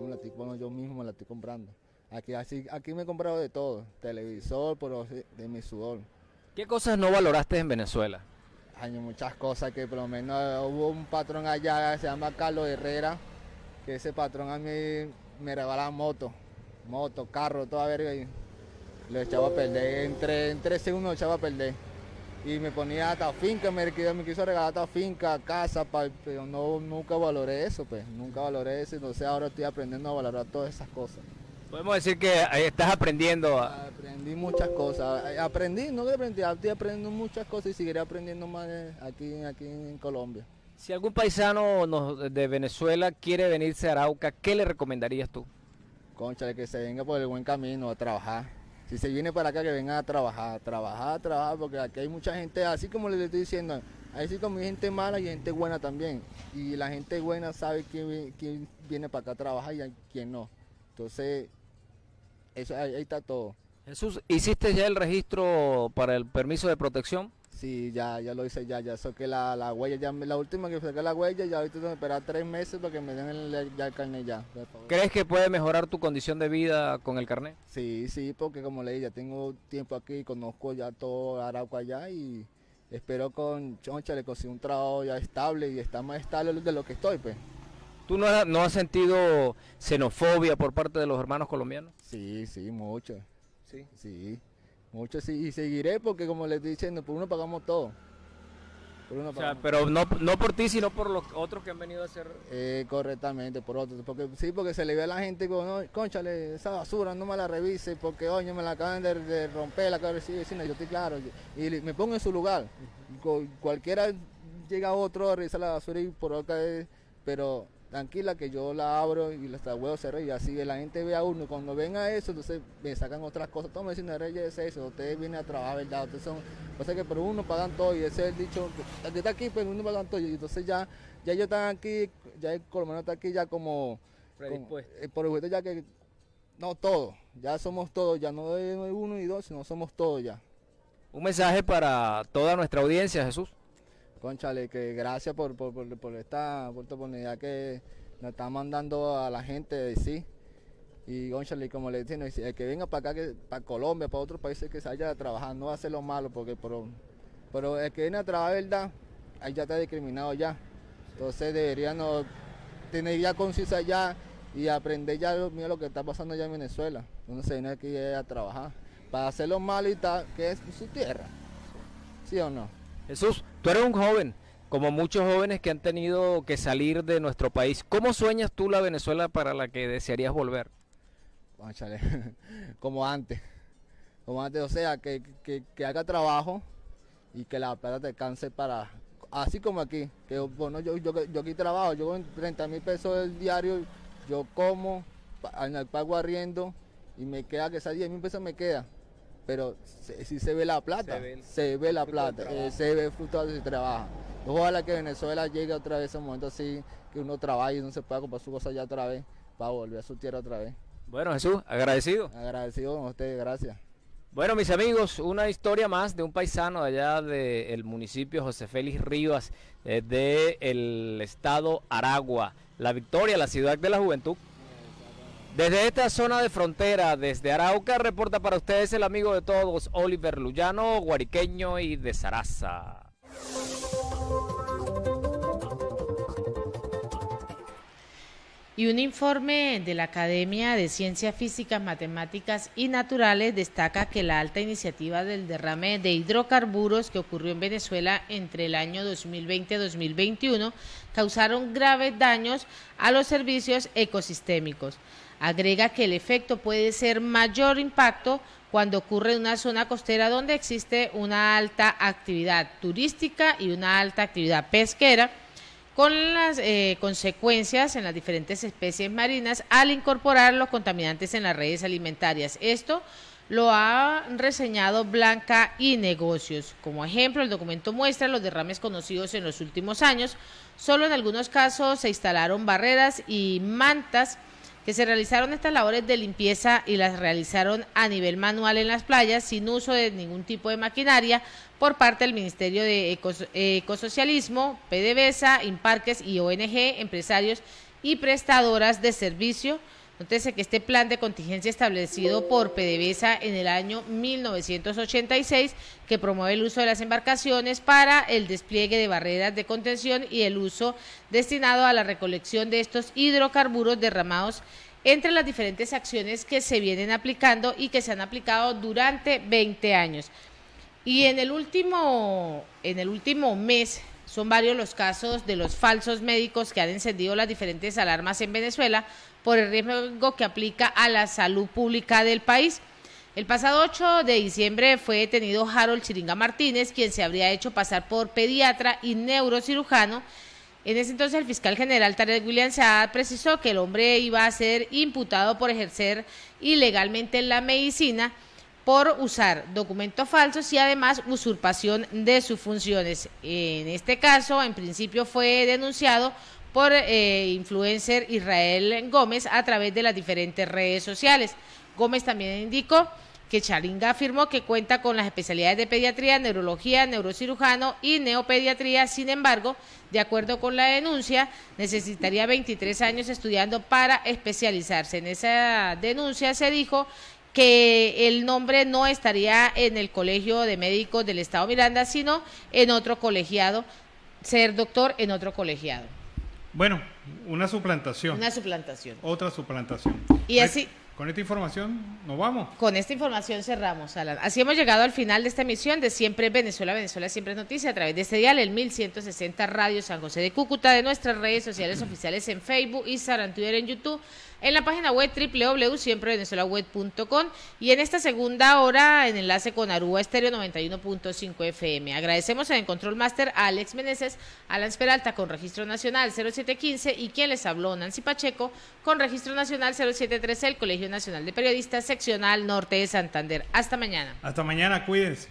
yo mismo me la estoy comprando. Aquí me he comprado de todo, televisor, pero de mi sudor. ¿Qué cosas no valoraste en Venezuela? Hay muchas cosas que por lo menos hubo un patrón allá, se llama Carlos Herrera, que ese patrón a mí me regalaba moto, carro, toda verga, y lo echaba a perder, en 3 segundos lo echaba a perder. Y me ponía hasta finca, me quiso regalar hasta finca, casa, pero nunca valoré eso, pues, entonces ahora estoy aprendiendo a valorar todas esas cosas. Podemos decir que estás aprendiendo Aprendí muchas cosas, estoy aprendiendo muchas cosas y seguiré aprendiendo más aquí en Colombia. Si algún paisano de Venezuela quiere venirse a Arauca, ¿qué le recomendarías tú? Cónchale, que se venga por el buen camino, a trabajar. Si se viene para acá, que venga a trabajar, porque aquí hay mucha gente, así como les estoy diciendo, así como hay gente mala y gente buena también. Y la gente buena sabe quién viene para acá a trabajar y quién no. Entonces, eso ahí está todo. Jesús, ¿hiciste ya el registro para el permiso de protección? Sí, ya lo hice, ya saqué la huella, la última que saqué la huella, ya ahorita tengo que esperar 3 meses para que me den el carnet ya. ¿Crees que puede mejorar tu condición de vida con el carnet? Sí, porque como le dije, ya tengo tiempo aquí, conozco ya todo Arauca allá y espero con Choncha le consigo un trabajo ya estable y está más estable de lo que estoy, pues. ¿Tú no has sentido xenofobia por parte de los hermanos colombianos? Sí, mucho. Sí. Mucho sí, y seguiré porque como les estoy diciendo, por uno pagamos todo. Pero no por ti, sino por los otros que han venido a hacer... Correctamente, por otros. Porque se le ve a la gente como, no, cónchale, esa basura no me la revise porque, oye, me la acaban de romper, la acaban de recibir, yo estoy claro. Y me pongo en su lugar. Cualquiera llega otro a revisar la basura y por acá, pero... Tranquila que yo la abro y la huevo cerré y así la gente ve a uno. Cuando ven a eso, entonces me sacan otras cosas. Todos me dicen, Reyes, es eso, ustedes vienen a trabajar, ¿verdad? Ustedes son, o sea que por uno pagan todo y ese es el dicho, el que está aquí, pues uno pagan todo. Y entonces ya ellos están aquí, ya el colombiano está aquí ya como... por el ya que, no, todos, ya somos todos, ya no hay 1 y 2, sino somos todos ya. Un mensaje para toda nuestra audiencia, Jesús. cónchale, que gracias por esta oportunidad que nos están mandando a la gente de sí. Y cónchale, como le dicen, el que venga para acá, para Colombia, para otros países que se haya a trabajar, no va a hacer lo malo, pero el que viene a trabajar, ¿verdad? Ahí ya está discriminado ya. Entonces deberíamos tener ya conciencia ya y aprender ya lo que está pasando allá en Venezuela. Uno se viene aquí a trabajar para hacer lo malo y tal, que es su tierra. ¿Sí o no? Jesús, tú eres un joven, como muchos jóvenes que han tenido que salir de nuestro país. ¿Cómo sueñas tú la Venezuela para la que desearías volver? Cónchale, como antes, o sea, que haga trabajo y que la plata te alcance para, así como aquí, que bueno, yo aquí trabajo, yo con 30.000 pesos el diario, yo como, pago arriendo y me queda, que esas 10.000 pesos me queda, pero si se ve la plata, se ve la plata, se ve el fruto de su trabajo. Ojalá que Venezuela llegue otra vez a un momento así, que uno trabaje y uno se pueda comprar su cosa allá otra vez, para volver a su tierra otra vez. Bueno, Jesús, agradecido. Agradecido con ustedes, gracias. Bueno, mis amigos, una historia más de un paisano allá del municipio José Félix Rivas, del estado Aragua. La Victoria, la ciudad de la juventud. Desde esta zona de frontera, desde Arauca, reporta para ustedes el amigo de todos, Oliver Luyano, guariqueño y de Zaraza. Y un informe de la Academia de Ciencias Físicas, Matemáticas y Naturales destaca que la alta iniciativa del derrame de hidrocarburos que ocurrió en Venezuela entre el año 2020 y 2021 causaron graves daños a los servicios ecosistémicos. Agrega que el efecto puede ser mayor impacto cuando ocurre en una zona costera donde existe una alta actividad turística y una alta actividad pesquera, con las consecuencias en las diferentes especies marinas al incorporar los contaminantes en las redes alimentarias. Esto lo ha reseñado Blanca y Negocios. Como ejemplo, el documento muestra los derrames conocidos en los últimos años. Solo en algunos casos se instalaron barreras y mantas que se realizaron estas labores de limpieza y las realizaron a nivel manual en las playas sin uso de ningún tipo de maquinaria por parte del Ministerio de Ecosocialismo, PDVSA, Imparques y ONG, empresarios y prestadoras de servicio. Nótese que este plan de contingencia establecido por PDVSA en el año 1986, que promueve el uso de las embarcaciones para el despliegue de barreras de contención y el uso destinado a la recolección de estos hidrocarburos derramados, entre las diferentes acciones que se vienen aplicando y que se han aplicado durante 20 años. Y en el último mes son varios los casos de los falsos médicos que han encendido las diferentes alarmas en Venezuela por el riesgo que aplica a la salud pública del país. El pasado 8 de diciembre fue detenido Harold Chiringa Martínez, quien se habría hecho pasar por pediatra y neurocirujano. En ese entonces el fiscal general Tarek William Saad precisó que el hombre iba a ser imputado por ejercer ilegalmente la medicina, por usar documentos falsos y además usurpación de sus funciones. En este caso, en principio fue denunciado por influencer Israel Gómez a través de las diferentes redes sociales. Gómez también indicó que Chiringa afirmó que cuenta con las especialidades de pediatría, neurología, neurocirujano y neopediatría. Sin embargo, de acuerdo con la denuncia, necesitaría 23 años estudiando para especializarse. En esa denuncia se dijo que el nombre no estaría en el Colegio de Médicos del Estado Miranda, sino en otro colegiado, ser doctor en otro colegiado. Bueno, una suplantación. Una suplantación. Otra suplantación. Y así... Con esta información nos vamos. Con esta información cerramos, Alan. Así hemos llegado al final de esta emisión de Siempre Venezuela, Venezuela Siempre es Noticia, a través de este dial, el 1160 Radio San José de Cúcuta, de nuestras redes sociales oficiales en Facebook, Instagram, Twitter, en YouTube, en la página web www.siemprevenezuelaweb.com y en esta segunda hora en enlace con Aruba Estéreo 91.5 FM. Agradecemos en el Control Master a Alex Meneses, Alan Peralta con Registro Nacional 0715 y quien les habló, Nancy Pacheco, con Registro Nacional 0713, el Colegio Nacional de Periodistas, Seccional Norte de Santander. Hasta mañana. Hasta mañana, cuídense.